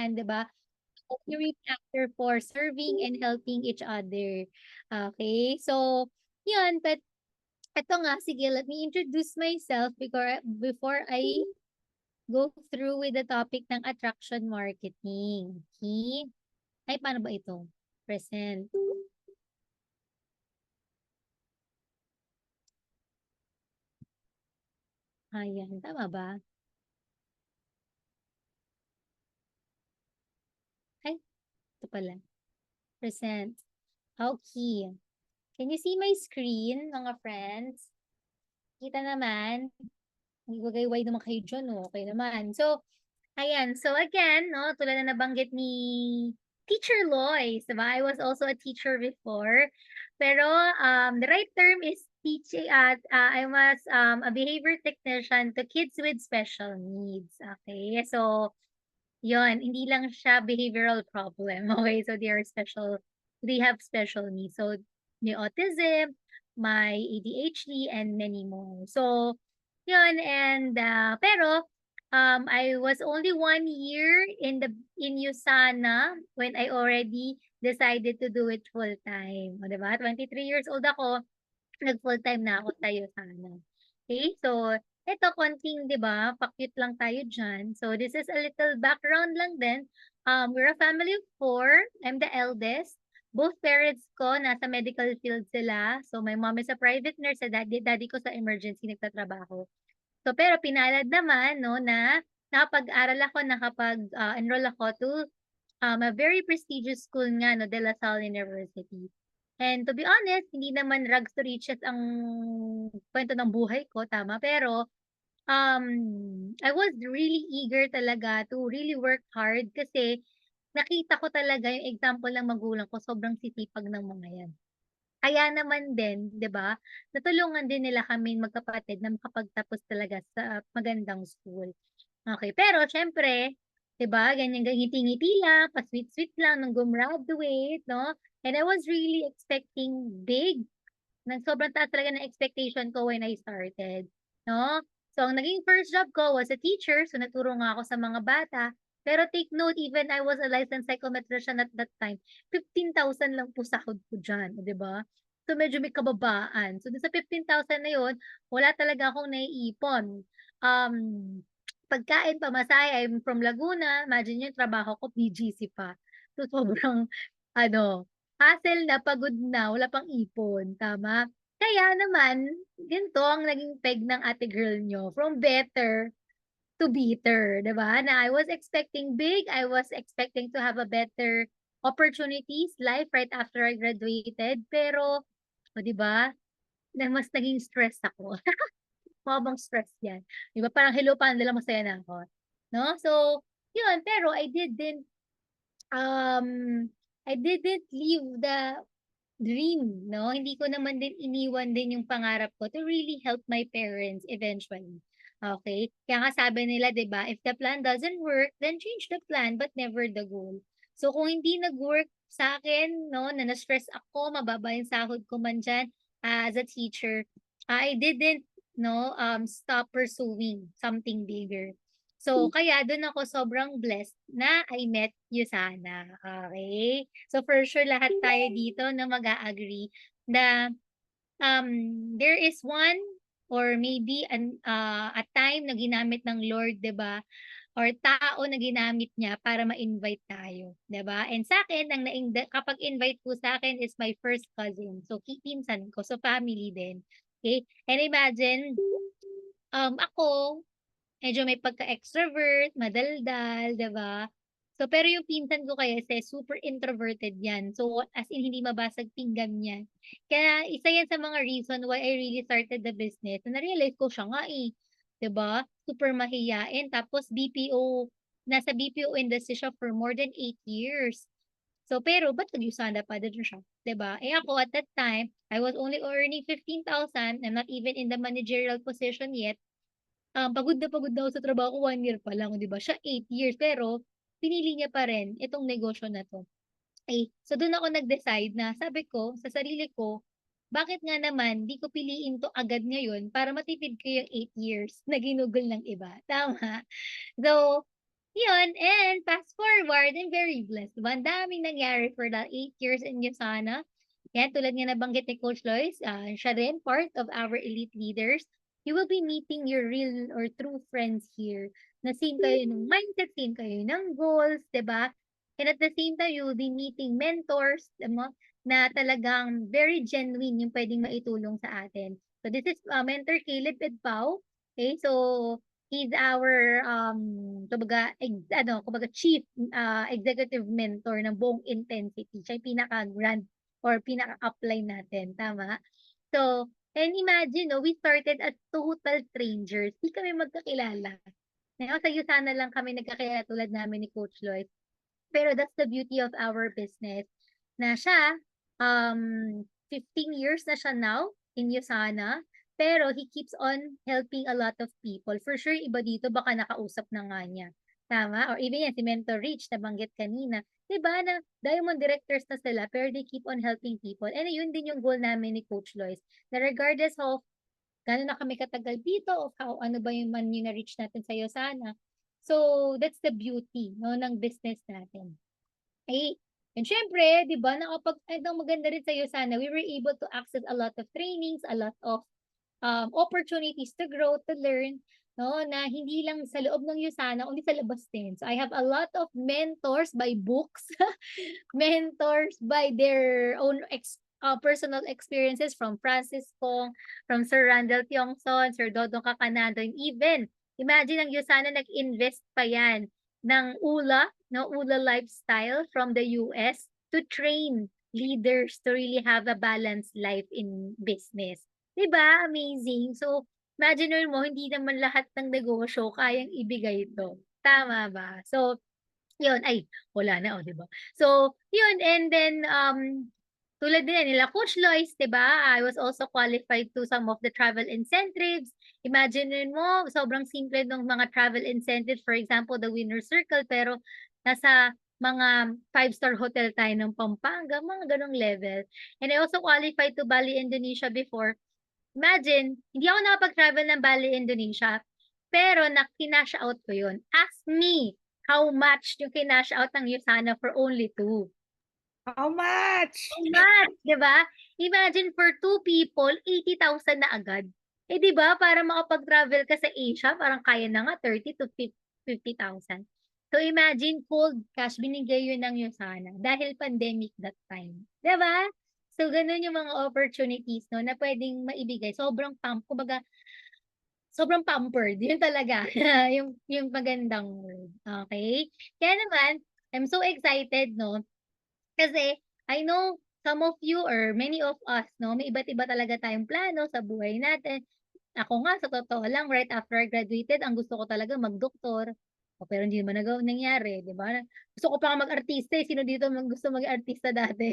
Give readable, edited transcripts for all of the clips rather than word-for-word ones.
naman, 'di ba? Every factor for serving and helping each other. Okay? So, yun, but eto nga, sige, let me introduce myself before I go through with the topic ng attraction marketing. Okay? Ay, paano ba ito? Present. Ayan, tama ba? Ay, ito pala. Present. Okay. Can you see my screen, mga friends? Kita naman? Magbagay naman kayo dyan, oh. Okay naman. So, ayan. So, again, no, tulad na nabanggit ni Teacher Lois, diba? I was also a teacher before. Pero, the right term is teaching at I was a behavior technician to kids with special needs. Okay? So, yon hindi lang siya behavioral problem. Okay? So, they have special needs. So, may autism, may ADHD, and many more. So, yun, and pero I was only 1 year in USANA when I already decided to do it full time. O, 'di ba? 3 years old ako, nag-full time na ako sa USANA. Okay? So, eto konting 'di ba, pa-cute lang tayo diyan. So, this is a little background lang din. We're a family of 4. I'm the eldest. Both parents ko nasa medical field sila. So, my mom is a private nurse, sa daddy ko sa emergency nagtatrabaho. So, pero pinalad naman 'no na nakapag-aral ako, enroll ako to a very prestigious school nga 'no, De La Salle University. And to be honest, hindi naman rags to riches ang kwento ng buhay ko, tama, pero I was really eager talaga to really work hard kasi nakita ko talaga yung example ng magulang ko, sobrang sisipag ng mga 'yan. Kaya naman din, 'di ba, natulungan din nila kaming magkapatid na makapagtapos talaga sa magandang school. Okey, pero siyempre, 'di ba, ganyan ngiti-ngiti lang, pa-sweet-sweet lang nung gumraduate 'no, and I was really expecting big, sobrang taas talaga ng expectation ko when I started, 'no. So, ang naging first job ko was a teacher, so nagturo nga ako sa mga bata. Pero take note, even I was a licensed psychometrician at that time, 15,000 lang po sahod ko diyan, oh, 'di ba? So, medyo may kababaan. So, dun sa 15,000 na yun, wala talaga akong naiipon. Um, Pagkain, pamasahe, I'm from Laguna, imagine yung trabaho ko BGC pa. So, sobrang ano, hassle na, pagod na, wala pang ipon, tama? Kaya naman, ganito ang naging peg ng ate girl niyo, from better to bitter, 'di ba? Na I was expecting big, I was expecting to have a better opportunities, life right after I graduated, pero, oh, 'di ba, na mas naging stress ako. Mukha bang stress 'yan, 'di ba? Parang, "Hello, paano nila masaya na ako?" 'No? So, 'yun, pero um, I didn't leave the dream, 'no? Hindi ko naman din iniwan din yung pangarap ko to really help my parents eventually, okay? Kaya nga sabi nila, 'di ba, "If the plan doesn't work, then change the plan but never the goal." So, kung hindi nag-work sa'kin 'no, na na-stress ako, mababa yung sahod ko man diyan, as a teacher, I didn't 'no, stop pursuing something bigger. So, kaya dun ako sobrang blessed na I met you sana, okay? So, for sure lahat tayo dito na mag-a-agree na, there is one or maybe a time na ginamit ng Lord, 'di ba, or tao na ginamit niya para ma-invite tayo, 'di ba? And sa'kin ang kapag invite po sa'kin is my first cousin. So, pinsan ko, so family din, okay? And imagine, ako medyo may pagka-extrovert, madaldal, 'di ba? So, pero yung pinsan ko kasi super introverted 'yan. So, as in hindi mabasag pinggan niyan. Kaya isa 'yan sa mga reason why I really started the business. Na na-realize ko siya nga, eh, 'di ba? Super mahiyain tapos nasa BPO industry siya for more than 8 years. So, pero ba't nag-USANA pa din siya, 'di ba? Eh, ako at that time, I was only earning 15,000. I'm not even in the managerial position yet. Pagod na pagod na ako sa trabaho ko, 1 year pa lang, 'di ba? Siya 8 years, pero pinili niya pa rin itong negosyo na 'to. So dun ako nag-decide na sabi ko sa sarili ko, bakit nga naman 'di ko piliin 'to agad ngayon para matipid ko yung 8 years na ginugol ng iba, tama? So, Yun, and fast forward, I'm very blessed. Diba? Ang daming nangyari for the 8 years in Yusana. Yan, tulad nga nabanggit ni Coach Lois, siya rin part of our elite leaders. You will be meeting your real or true friends here. Na same kayo ng mindset, same kayo ng goals, di ba? And at the same time, you will be meeting mentors, na talagang very genuine yung pwedeng maitulong sa atin. So this is Mentor Caleb Edpao. Okay, so he's our kumbaga chief executive mentor ng buong Intensity. Siya yung pinaka-grand or pinaka-upline natin, tama? So, and imagine, no, we started as total strangers. Di kami magkakilala. Ngayon, sa Yusana lang kami nagkakilala tulad namin ni Coach Lloyd. Pero that's the beauty of our business. Na siya, 15 years na siya now in Yusana. Pero he keeps on helping a lot of people. For sure, iba dito baka nakausap na nga niya. Tama? Or even yan, si Mentor Rich, nabanggit kanina. Diba na diamond directors na sila, pero they keep on helping people. And yun din yung goal namin ni Coach Lois. Na regardless of gano'n na kami katagal dito, of how ano ba yung man yung na-reach natin sa Yosana. So, that's the beauty, no, ng business natin. Eh, and syempre, di ba, ang maganda rin sa Yosana, we were able to access a lot of trainings, a lot of opportunities to grow, to learn, no, na hindi lang sa loob ng Yusana, kundi sa labas din. So I have a lot of mentors by books, mentors by their own personal experiences from Francis Kong, from Sir Randall Tiongson, Sir Dodong Kakanado, and even, imagine ang Yusana nag-invest pa yan ng ULA, no, ULA Lifestyle from the US to train leaders to really have a balanced life in business. 'Di ba, amazing. So, imagine mo hindi naman lahat ng negosyo kayang ibigay ito, tama ba? So, 'yun, ay wala na, 'di ba? So, 'yun and then, tulad din nila Coach Lois, 'di ba? I was also qualified to some of the travel incentives. Imagine mo, sobrang simple ng mga travel incentives, for example, the Winner Circle, pero nasa mga five-star hotel tayo ng Pampanga, mga gano'ng level. And I also qualified to Bali, Indonesia before. Imagine, hindi ako nakapag-travel ng Bali, Indonesia, pero kinash out ko yun. Ask me how much yung kinash out ng Yusana for only 2. How much? How much, 'di ba? Imagine for 2 people, 80,000 na agad. Eh, 'di ba para makapag-travel ka sa Asia, parang kaya na nga 30 to 50,000. So imagine cold cash binigay yun ng Yusana dahil pandemic that time, 'di ba? So ganun yung mga opportunities, no, na pwedeng maibigay. Kumbaga, sobrang pampered, yun talaga, yung magandang word, okay? Kaya naman, I'm so excited, no, kasi I know some of you or many of us, no, may iba't iba talaga tayong plano sa buhay natin. Ako nga, sa totoo lang, right after I graduated, ang gusto ko talaga magdoktor. Pero hindi naman nangyari, di ba? Gusto ko pa nga mag-artista eh. Sino dito gusto mag-artista dati?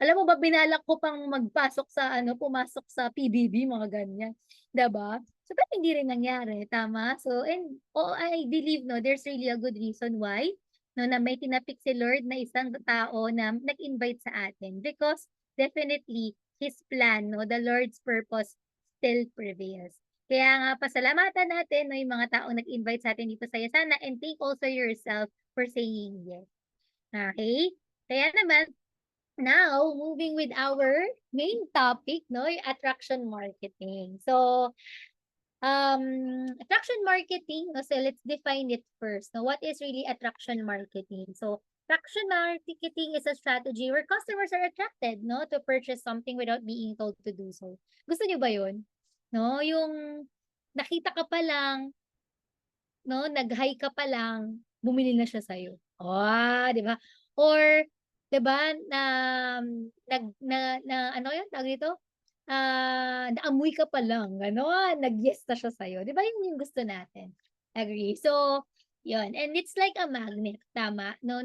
Alam mo ba, binalak ko pang magpasok sa, pumasok sa PBB, mga ganyan. Di ba? So, pero hindi rin nangyari, tama? So, and I believe, no, there's really a good reason why, no, na may tinapik si Lord na isang tao na nag-invite sa atin. Because, definitely, His plan, no, the Lord's purpose still prevails. Kaya nga pasalamatan natin, no, yung mga taong nag-invite sa atin dito sa Yasana and thank also yourself for saying yes. Okay? Kaya naman, now, moving with our main topic, no, yung attraction marketing. So, attraction marketing, no, so let's define it first. No, what is really attraction marketing? So, attraction marketing is a strategy where customers are attracted, no, to purchase something without being told to do so. Gusto niyo ba yun? No, yung nakita ka pa lang, no, nag-hi ka pa lang, bumili na siya sa'yo. 'Di ba? Or 'di ba, na ano 'yun, tawag dito? Naamoy ka pa lang, gano'n, nag-yes na siya sa'yo. 'Di ba 'yun yung gusto natin? Agree. So, 'yun, and it's like a magnet, tama, no,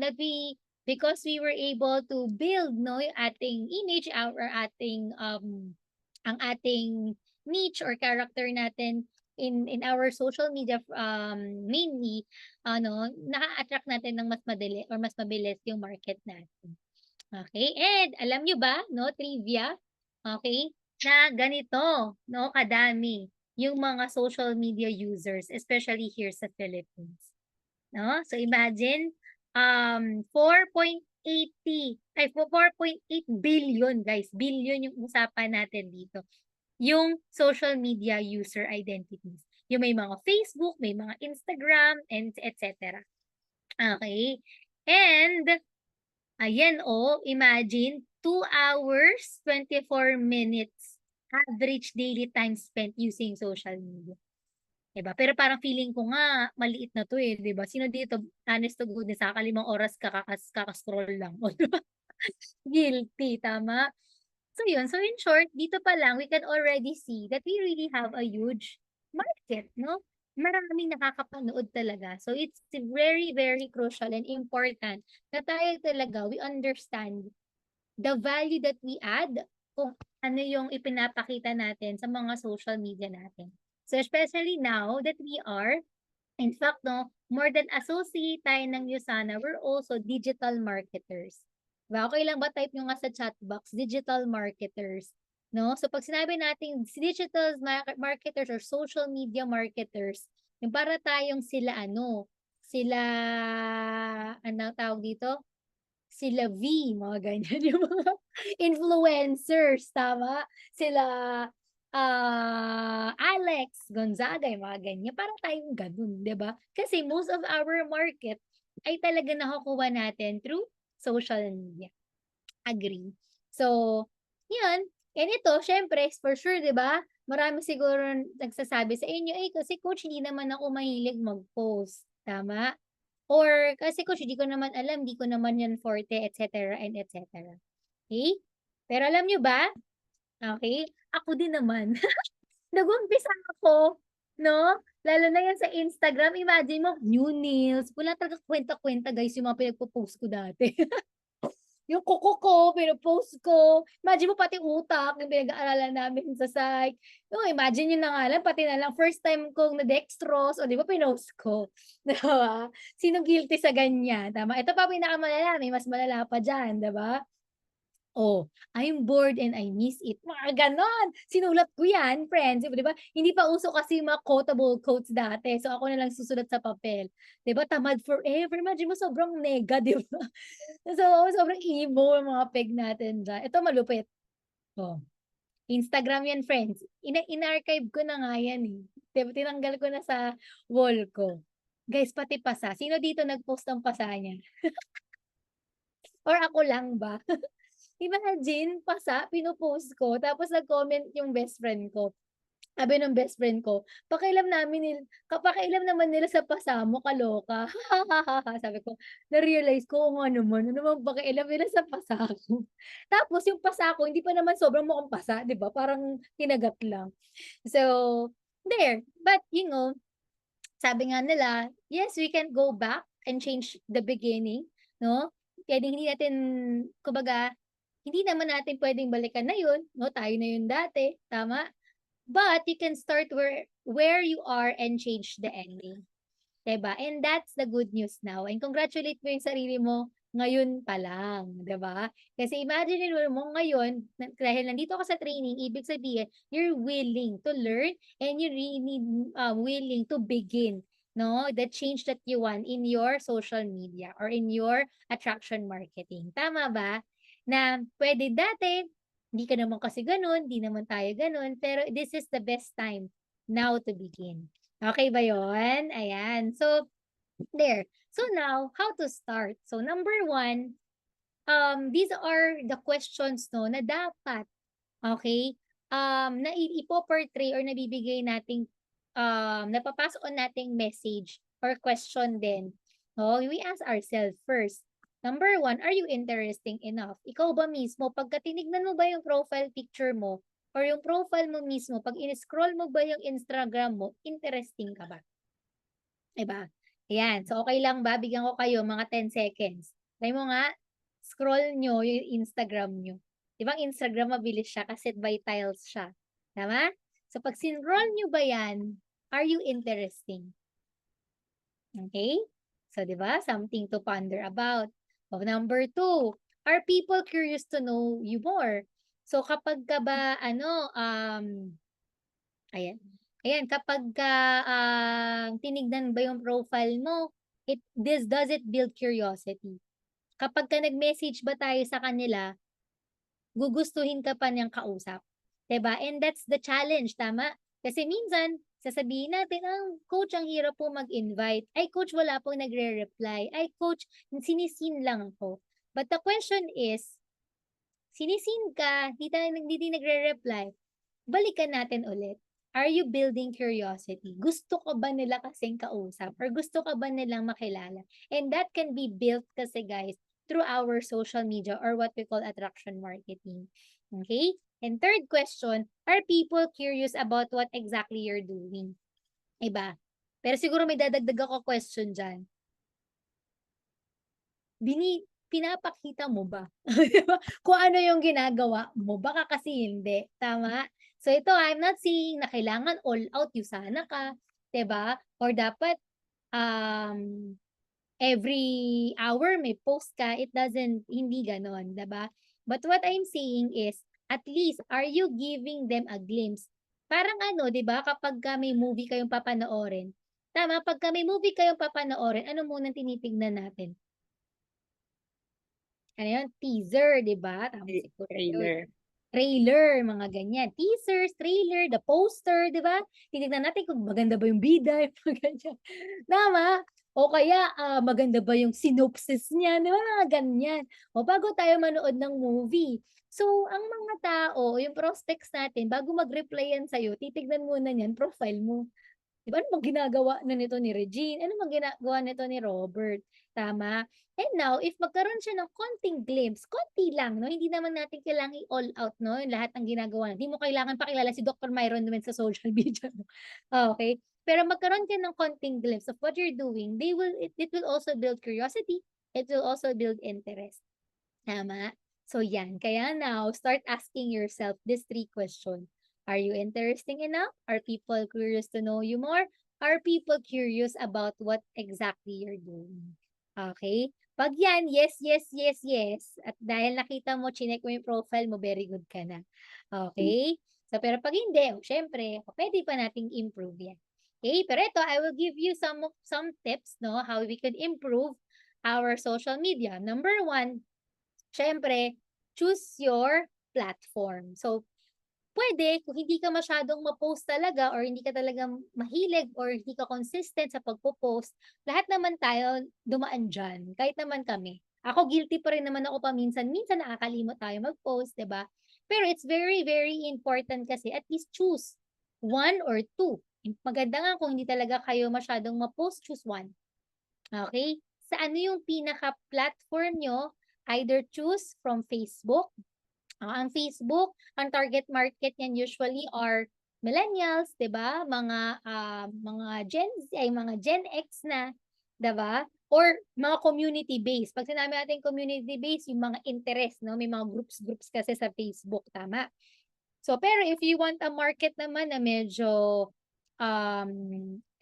because we were able to build, no, yung ating image, our ating, ang ating niche or character natin in our social media, mainly naa-attract natin ng mas madali or mas mabilis yung market natin. Okay, and alam niyo ba, no, trivia, okay, na ganito, no, kadami yung mga social media users, especially here sa Philippines. no? So imagine 4.8 billion, guys. Billion yung usapan natin dito. Yung social media user identities. Yung may mga Facebook, may mga Instagram, and etc. Okay? And ayan imagine 2 hours, 24 minutes average daily time spent using social media. 'Di ba? Pero parang feeling ko nga maliit na 'to, 'di ba? Sino dito, honest to goodness, kaka-5 oras kaka-scroll lang, oh, 'di ba? Guilty, tama? So yun, so in short, dito pa lang we can already see that we really have a huge market, no? Maraming nakakapanood talaga. So it's very, very crucial and important na tayo talaga, we understand the value that we add kung ano yung ipinapakita natin sa mga social media natin. So especially now that we are, in fact, no, more than associate tayo ng USANA, we're also digital marketers. Diba? Okay lang ba type nyo nga sa chat box, digital marketers. No? So pag sinabi natin digital marketers or social media marketers, yung para tayong sila sila, ano tawag dito? Sila V, mga ganyan, yung mga influencers, tama? Sila Alex Gonzaga, yung mga ganyan. Parang tayong ganun, di ba? Kasi most of our market ay talaga nakukuha natin through social media. Agree. So, yun. And ito, syempre, for sure, di ba? Marami siguro nagsasabi sa inyo, kasi coach, hindi naman ako mahilig mag-post. Tama? Or kasi coach, di ko naman alam, di ko naman yan forte, etc. and etc. Okay? Pero alam nyo ba? Okay? Ako din naman. Nag-umpisa ako, no? Lalo na yan sa Instagram. Imagine mo, new nails. Wala talaga kwenta-kwenta, guys, yung mga pinagpo-post ko dati. Yung kuko ko, pinopost ko. Imagine mo pati utak, yung pinag-aaralan namin sa psych. Yung imagine yun na nga lang, pati na lang, first time kong na-dextrose, o di ba pinost ko? Diba? Sino guilty sa ganyan? Tama? Ito pa pinakamalala, may mas malala pa dyan, diba? Oh, I'm bored and I miss it. Mga ganon. Sinulat ko yan, friends. Di ba? Hindi pa uso kasi yung mga quotable quotes dati. So ako na lang susulat sa papel. Di ba? Tamad forever. Imagine mo, sobrang nega, di ba? So, sobrang emo yung mga peg natin dyan. Ito malupit. Oh. Instagram yan, friends. In-archive ko na nga yan eh. Diba? Tinanggal ko na sa wall ko. Guys, pati pasa. Sino dito nag-post ng pasa niya? Or ako lang ba? Imagine, pasa, pinopost ko, tapos nag-comment yung best friend ko. Sabi ng best friend ko, pakialam naman nila sa pasa mo, kaloka. Sabi ko, na-realize ko, oo nga naman, ano naman pakialam nila sa pasa ko. Tapos yung pasa ko, hindi pa naman sobrang mukhang pasa, di ba? Parang kinagat lang. So, there. But, sabi nga nila, yes, we can go back and change the beginning, no? Kaya hindi natin, kumbaga, hindi naman natin pwedeng balikan na yun, no? Tayo na yun dati, tama? But you can start where you are and change the ending. Diba? And that's the good news now. And congratulate mo yung sarili mo ngayon pa lang, 'di ba? Kasi imagine mo ngayon, dahil nandito ka sa training, ibig sabihin, you're willing to learn and you really willing to begin, no? The change that you want in your social media or in your attraction marketing. Tama ba? Na pwede dati, hindi ka naman kasi ganun, hindi naman tayo ganun, pero this is the best time now to begin. Okay ba yon? Ayan. So, there. So now, how to start? So number one, these are the questions no na dapat, okay, na ipo-portray or nabibigay nating napapasok on nating message or question din. No, we ask ourselves first. Number one, are you interesting enough? Ikaw ba mismo, pagka tinignan mo ba yung profile picture mo or yung profile mo mismo, pag in-scroll mo ba yung Instagram mo, interesting ka ba? Diba? Ayan. So, okay lang ba? Bigyan ko kayo mga 10 seconds. Try mo nga, scroll nyo yung Instagram nyo. Di ba Instagram mabilis siya kasi by tiles siya. Tama? So, pag sinroll nyo ba yan, are you interesting? Okay? So, di ba? Something to ponder about. So, number two, are people curious to know you more? So, kapag ka ba, ayan. Ayan, kapag tinignan ba yung profile mo, Does it build curiosity? Kapag ka nag-message ba tayo sa kanila, gugustuhin ka pa niyang kausap, 'di ba? And that's the challenge, tama? Kasi minsan, sasabihin natin, coach, ang hirap po mag-invite. Ay, coach, wala pong nagre-reply. Ay, coach, sinisin lang ako. But the question is, sinisin ka, hindi din nagre-reply, balikan natin ulit. Are you building curiosity? Gusto ka ba nila kasing kausap? Or gusto ka ba nilang makilala? And that can be built kasi, guys, through our social media or what we call attraction marketing. Okay? And third question, are people curious about what exactly you're doing? Iba. Pero siguro may dadagdag ako question dyan. Pinapakita mo ba? Kung ano yung ginagawa mo, baka kasi hindi, tama? So ito, I'm not saying na kailangan all out yung sana ka, 'di ba? Or dapat um every hour may post ka, hindi ganon, 'di ba? But what I'm saying is, at least are you giving them a glimpse? Parang ano, 'di ba, kapag may movie kayong papanoorin, tama, pagka may movie kayong papanoorin, ano munang tinitignan natin? Ano yun? Teaser, 'di ba? Tama siguro yun. Trailer. Trailer, mga ganyan. Teasers, trailer, the poster, 'di ba? Titignan natin kung maganda ba yung bida, yung mga ganyan. Tama? O kaya, maganda ba yung synopsis niya, 'di ba? Mga ganyan. O bago tayo manood ng movie. So, ang mga tao, yung prospects natin, bago mag-reply yan sa'yo, titignan muna niyan profile mo. 'Di ba, ano bang ginagawa na nito ni Regine? Ano bang ginagawa nito ni Robert? Tama? And now, if magkaroon siya ng konting glimpse, konti lang, no? Hindi naman natin kailangan i-all out, no? Yung lahat ng ginagawa. Hindi mo kailangan pakilala si Dr. Myron naman sa social media mo. Okay? Pero magkaroon ka ng konting glimpse of what you're doing, it will also build curiosity. It will also build interest. Tama? So yan. Kaya now, start asking yourself these 3 questions. Are you interesting enough? Are people curious to know you more? Are people curious about what exactly you're doing? Okay? Pag yan, yes, yes, yes, yes. At dahil nakita mo, chinek mo yung profile mo, very good ka na. Okay? So, pero pag hindi, syempre, pwede pa nating improve yan. Okay? Pero ito, I will give you some tips, no, how we could improve our social media. Number 1, syempre, choose your platform. So, pwede, kung hindi ka masyadong ma-post talaga or hindi ka talagang mahilig or hindi ka consistent sa pagpo-post, lahat naman tayo dumaan dyan, kahit naman kami. Ako, guilty pa rin naman ako paminsan-minsan nakakalimot tayo mag-post, 'di ba? Pero it's very, very important kasi at least choose 1 or 2. Maganda nga kung hindi talaga kayo masyadong ma-post, choose 1. Okay? Sa ano yung pinaka-platform nyo, either choose from Facebook. Ang Facebook, ang target market niyan usually are millennials, 'di ba? Mga Gen Z, ay mga Gen X na, 'di ba? Or mga community based. Pag sinabi natin community based, yung mga interest, no? May mga groups kasi sa Facebook, tama? So, pero if you want a market naman na medyo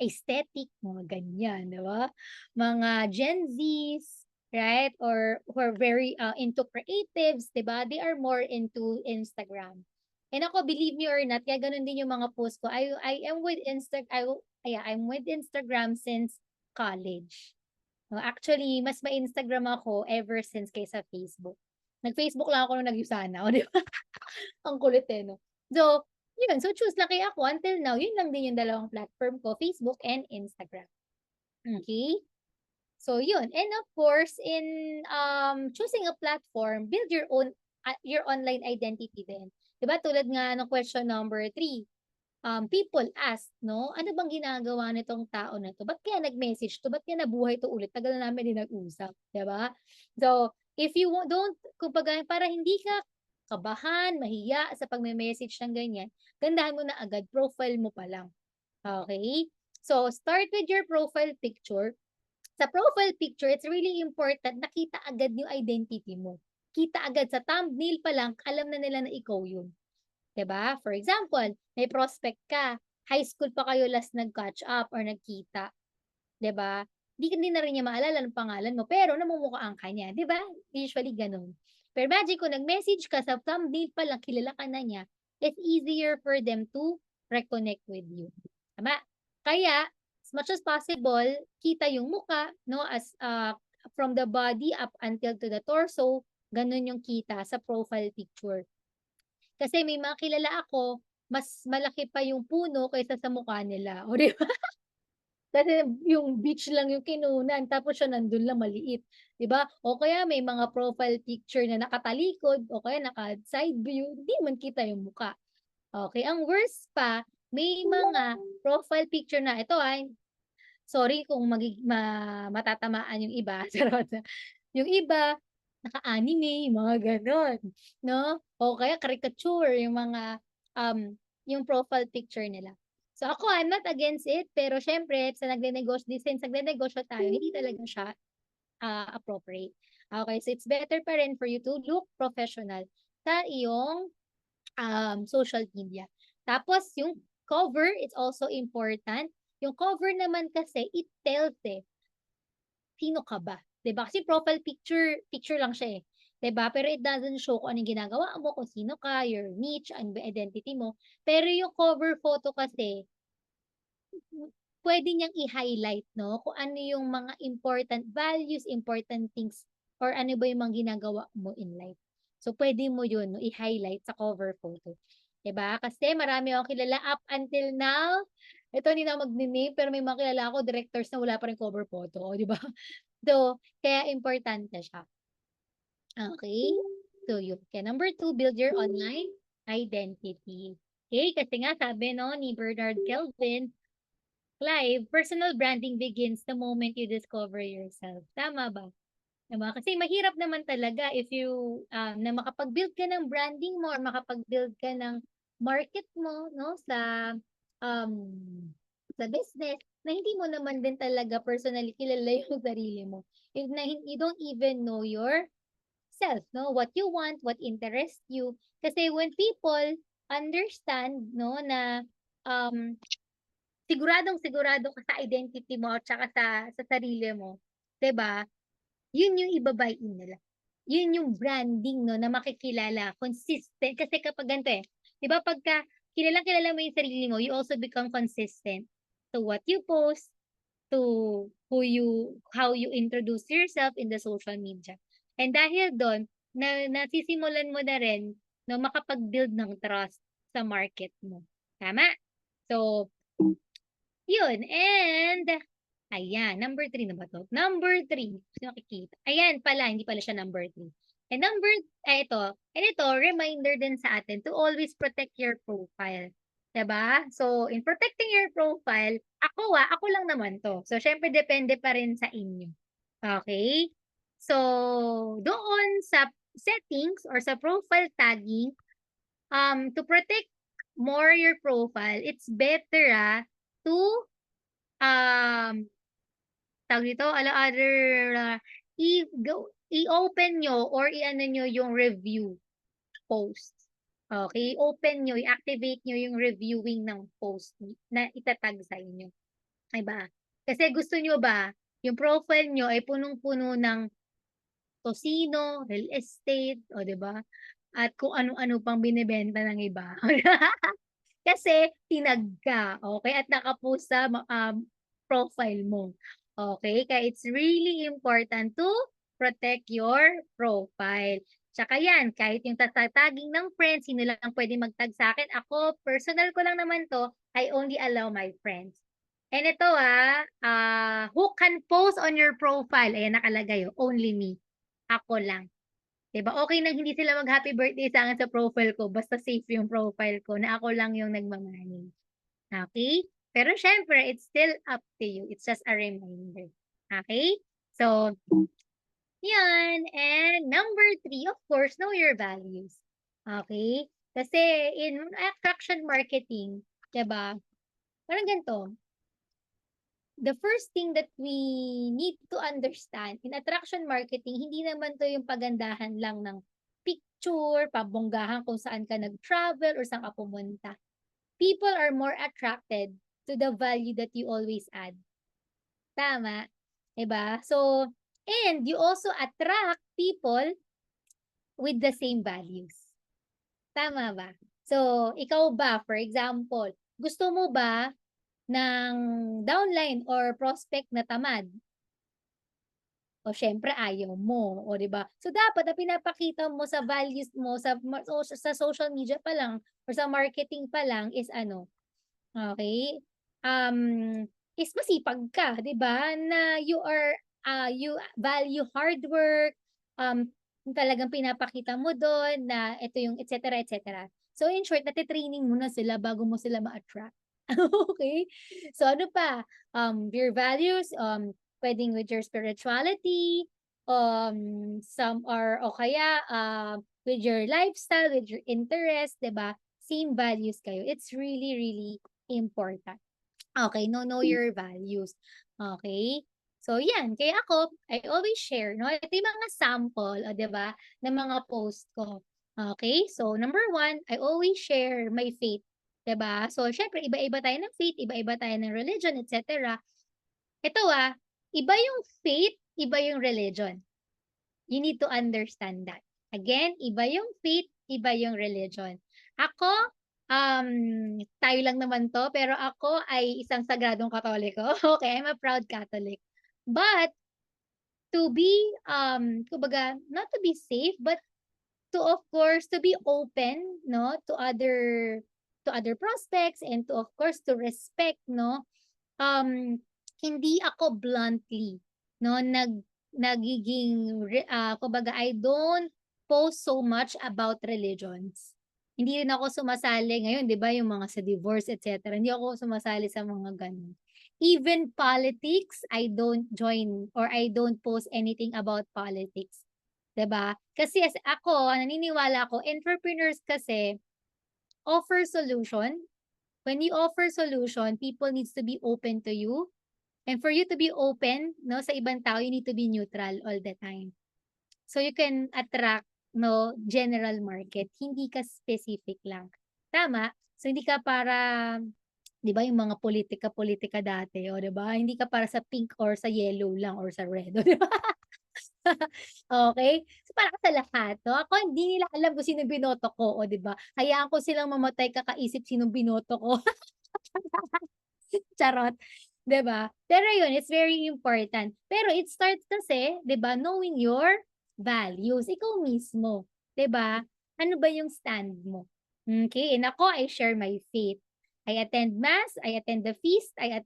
aesthetic, mga ganyan, di ba? Mga Gen Zs, right? Or who are very into creatives, di ba? They are more into Instagram. And ako, believe me or not, kaya ganun din yung mga post ko. I am with I'm with Instagram since college. No, actually, mas ma-Instagram ako ever since kaysa Facebook. Nag-Facebook lang ako nung nag-Usana, o di ba? Ang kulit eh, no? So, yun. So, choose laki ako. Until now, yun lang din yung dalawang platform ko, Facebook and Instagram. Okay? So, yun. And of course, in choosing a platform, build your online identity din. Diba? Tulad nga ng question number 3. People ask, no? Ano bang ginagawa nitong tao na to? Ba't kaya nag-message to? Ba't kaya nabuhay to ulit? Tagal na namin din nag-usap. Diba? So, if you don't, kumbaga, para hindi ka kabahan, mahiya sa pagme-message ng ganyan, gandahan mo na agad, profile mo pa lang. Okay? So, start with your profile picture. Sa profile picture, it's really important nakita agad yung identity mo. Kita agad sa thumbnail pa lang, alam na nila na ikaw yun. 'Di ba? For example, may prospect ka, high school pa kayo last nag-catch up or nagkita, 'di ba? Hindi na rin niya maalala ang pangalan mo, pero namumukhaan ka niya, 'di ba? Usually gano'n. Pero imagine kung nag-message ka sa thumbnail pa lang, kilala ka na niya, it's easier for them to reconnect with you. Tama? Kaya, as much as possible, kita yung muka, no, as from the body up until to the torso, ganun yung kita sa profile picture. Kasi may mga kilala ako, mas malaki pa yung puno kaysa sa mukha nila. O, di ba? Kasi yung beach lang yung kinunan, tapos siya nandun lang maliit, 'di ba? O kaya may mga profile picture na nakatalikod o kaya naka-side view, hindi man kita yung mukha. Okay, ang worst pa, may mga profile picture na ito, sorry kung matatamaan yung iba, charot. Yung iba, naka-anime, yung mga gano'n, 'no? O kaya caricature, yung mga, yung profile picture nila. So ako, I'm not against it, pero siyempre sa since nagnenegosyo tayo, hindi talaga siya, appropriate. Okay, so it's better pa rin for you to look professional sa iyong, social media. Tapos yung cover, it's also important. Yung cover naman kasi, it tells, sino ka ba? 'Di ba? Kasi profile picture, picture lang siya, 'di ba? Pero it doesn't show kung anong ginagawa mo, kung sino ka, your niche, ano ba identity mo. Pero yung cover photo kasi, puwede niyang i-highlight 'no, kung ano yung mga important values, important things, or ano ba yung mga ginagawa mo in life. So, puwede mo yun 'no, i-highlight sa cover photo, 'di ba? Kasi marami akong kilala up until now, ito hindi na ako magne-name, pero may mga kilala ako directors na wala pa ring cover photo, oh, 'di ba? So, kaya importante siya. Okay? So, yun. Kaya number 2, build your online identity. Okay? Kasi nga sabi 'no, ni Bernard Kelvin, Clive, personal branding begins the moment you discover yourself. Tama ba? 'Di ba? Kasi mahirap naman talaga if you, na makapag-build ka ng branding mo or makapag-build ka ng market mo 'no, um, sa business na hindi mo naman din talaga personally kilala yung sarili mo. You don't even know yourself, 'no, what you want, what interests you. Kasi when people understand 'no, na, um, siguradong-sigurado ka sa identity mo at saka sa sarili mo, 'di ba? Yun yung iba-buy-in nila. Yun yung branding 'no, na makikilala, consistent. Kasi kapag ganito, 'di ba pagka kilalang-kilala mo yung sarili mo, you also become consistent to what you post, to how you introduce yourself in the social media. And dahil dun, nasisimulan mo na rin na makapag-build ng trust sa market mo, tama? So, yun, and ayan, number 3 na ba 'to? Number 3, kasi nakikita. Ayan pala, hindi pala siya number 3. And ito, reminder din sa atin to always protect your profile, 'di ba? So, in protecting your profile, ako lang naman 'to. So, siyempre depende pa rin sa inyo. Okay? So, doon sa settings or sa profile tagging, to protect more your profile, it's better, to, um tawag dito, other, i-open nyo or i-ano nyo yung review post. Okay, open nyo, i-activate nyo yung reviewing ng post na itatag sa inyo, 'di ba? Kasi gusto nyo ba yung profile nyo ay punong-puno ng tosino, real estate, o 'di ba? At kung ano-ano pang binebenta ng iba. Kasi tinag ka, okey, at naka-post sa profile mo. Okay, kaya it's really important to protect your profile. Tsaka 'yan, kahit yung tagging ng friends, sino lang puwedeng mag-tag sa'kin, ako personal ko lang naman 'to, I only allow my friends. And ito, who can post on your profile, ayan nakalagay, only me, ako lang. 'Di ba, okey na hindi sila mag-happy birthday sa'kin sa profile ko basta safe yung profile ko na ako lang yung nagma-manage, okey? Pero siyempre it's still up to you, it's just a reminder, okey? So, 'yan, and number 3, of course, know your values, okey? Kasi in attraction marketing, 'di ba, parang ganito, the first thing that we need to understand in attraction marketing, hindi naman 'to yung pagandahan lang ng picture, pabonggahan kung saan ka nag-travel or saan ka pumunta. People are more attracted to the value that you always add. Tama, 'di ba? So, and you also attract people with the same values. Tama ba? So, ikaw ba, for example, gusto mo ba ng downline or prospect na tamad, o syempre ayaw mo, o 'di ba? So dapat ang pinapakita mo sa values mo sa social media pa lang or sa marketing pa lang is ano, okay, is masipag ka, 'di ba? Na you value hard work, talagang pinapakita mo dun na ito yung et cetera, et cetera. So in short, nate-training mo na sila bago mo sila ma-attract. Okay. So ano pa, your values, puwedeng with your spirituality, some or o kaya, with your lifestyle, with your interest, 'di ba? Same values kayo. It's really, really important. Okay, know your values. Okay. So yan, kaya ako, I always share, no? Ito yung mga sample, o 'di ba, ng mga post ko. Okay? So number one, I always share my faith, 'di ba? So syempre iba-iba tayo ng faith, iba-iba tayo ng religion, et cetera. Ito, iba yung faith, iba yung religion. You need to understand that. Again, iba yung faith, iba yung religion. Ako, tayo lang naman 'to, pero ako ay isang sagradong Katoliko. Okay, I'm a proud Catholic. But to be, kumbaga, not to be safe, but to, of course, to be open, no, to other prospects and to, of course, to respect, no, hindi ako bluntly, no, kumbaga, I don't post so much about religions. Hindi rin ako sumasali ngayon, 'di ba, yung mga sa divorce, et cetera. Hindi ako sumasali sa mga gano'n. Even politics, I don't join or I don't post anything about politics, 'di ba? Kasi as ako, naniniwala ako, entrepreneurs kasi offer solution. When you offer solution, people needs to be open to you. And for you to be open, no, sa ibang tao, you need to be neutral all the time. So you can attract, no, general market, hindi ka specific lang. Tama? So hindi ka para, 'di ba, yung mga politika-politika dati, o 'di ba? Hindi ka para sa pink or sa yellow lang or sa red, o 'di ba? Okay? So para ka sa lahat, 'no? Ako hindi nila alam kung sino binoto ko, o 'di ba? Hayaan ko silang mamatay kakaisip sinong binoto ko. Charot, 'di ba? Pero yun, it's very important. Pero it starts kasi, 'di ba, knowing your values, ikaw mismo, 'di ba? Ano ba yung stand mo? Okay, and ako, I share my faith. I attend mass, I attend the feast, I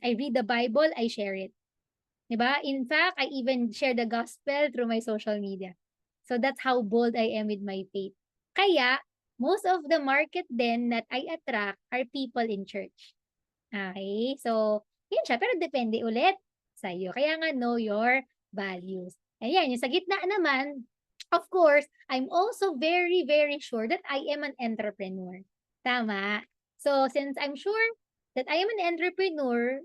read the Bible, I share it. 'Di ba? In fact, I even share the gospel through my social media. So that's how bold I am with my faith. Kaya, most of the market then that I attract are people in church. Okay, so yun siya, pero depende ulit sa'yo. Kaya nga know your values. Ayan, yung sa gitna naman, of course, I'm also very, very sure that I am an entrepreneur. Tama? So, since I'm sure that I am an entrepreneur,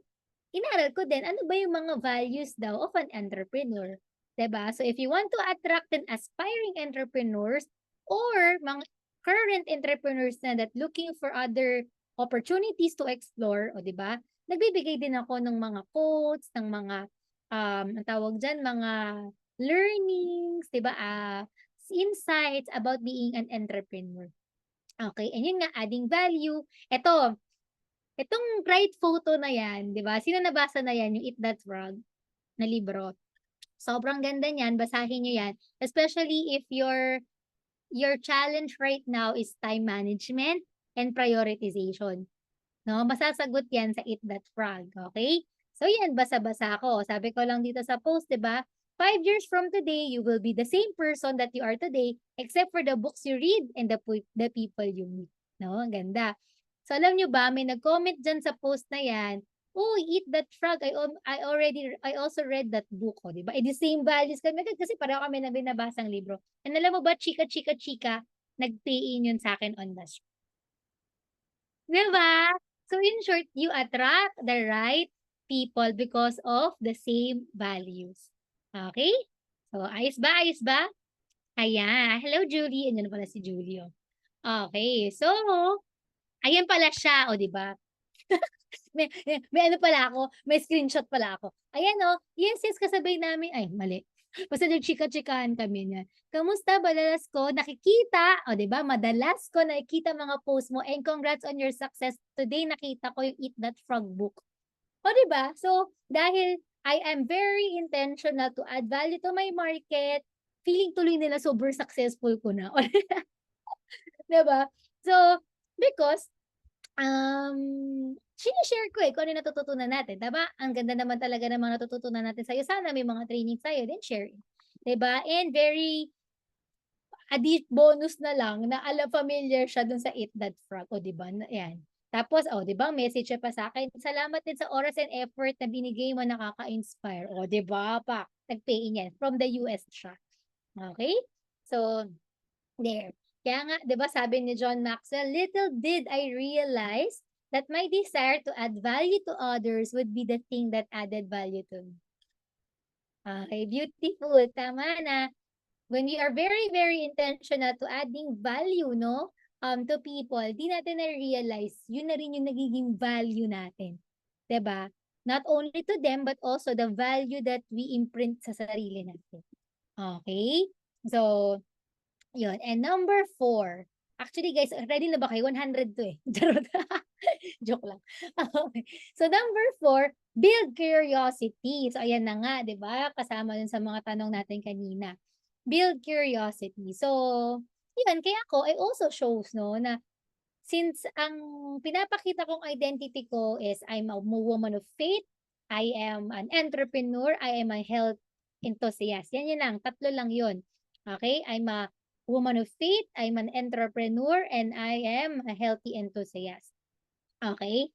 inaral ko din ano ba yung mga values daw of an entrepreneur. 'Di ba? So, if you want to attract an aspiring entrepreneurs or mga current entrepreneurs na that looking for other opportunities to explore, o 'di ba? Nagbibigay din ako ng mga quotes, ng mga ang tawag diyan, mga learnings, 'di ba? Insights about being an entrepreneur. Okay, and yun nga, adding value. Itong bright photo na 'yan, 'di ba? Sino nabasa na 'yan, yung Eat That Frog na libro? Sobrang ganda niyan, basahin niyo 'yan. Especially if your challenge right now is time management and prioritization. 'No, masasagot 'yan sa Eat That Frog, okay? So 'yan, basa-basa ako. Sabi ko lang dito sa post, 'di ba? 5 years from today, you will be the same person that you are today except for the books you read and the people you meet. 'No, ang ganda. So alam niyo ba, may nag-comment diyan sa post na 'yan, "Oh, Eat That Frog, I also read that book." Oh, 'di ba? Eh, the same values kami agad kasi pareho kami ng binabasang libro. And alam mo ba, chika, chika, chika, nag-pay in 'yun sa'kin on the 'di ba? So in short, you attract the right people because of the same values. Okay? So ayos ba, ayos ba? Ayan. Hello, Julie. Andiyan na pala si Julie, oh. Okay. So, ayan pala siya, oh, 'di ba? May ano pala ako, may screenshot pala ako. Ayan, oh. Yes, yes, kasabay namin ay mali. Basta nagchika-chikahan kami niyan. Kamusta? Madalas ko nakikita, o 'di ba? Madalas ko nakikita mga post mo and congrats on your success. Today nakita ko yung Eat That Frog book. O 'di ba? So, dahil I am very intentional to add value to my market, feeling tuloy nila sobrang successful ko na. 'Di ba? So, because shine-share ko, kung ano yung natututunan natin, tama? Ang ganda naman talaga ng mga natututunan natin sa'yo. Sana may mga training sa'yo, then share it. 'Di ba? And very bonus na lang na familiar siya dun sa Eat That Frog, o 'di ba? Yan. Tapos, 'di ba, message siya pa sa akin, "Salamat din sa oras and effort na binigay mo, nakaka-inspire." O 'di ba, nag-pay in yan. From the US siya. Okay. So, there. Kaya nga, 'di ba sabi ni John Maxwell, "Little did I realize that my desire to add value to others would be the thing that added value to me." Okay, beautiful. Tama na. When we are very, very intentional to adding value, no, to people, di natin na-realize, yun na rin yung nagiging value natin. 'Di ba? Not only to them, but also the value that we imprint sa sarili natin. Okay? So, yun. And number 4. Actually, guys, ready na ba kayo? 100 to eh. Charot. Joke lang. Okay. So, number 4, build curiosity. So, ayan na nga, di ba? Kasama dun sa mga tanong natin kanina. Build curiosity. So, yun. Kaya ako, I also shows, no, na since ang pinapakita kong identity ko is I'm a woman of faith, I am an entrepreneur, I am a health enthusiast. Yan lang. 3 lang yun. Okay? I'm a woman of faith, I'm an entrepreneur, and I am a healthy enthusiast. Okay?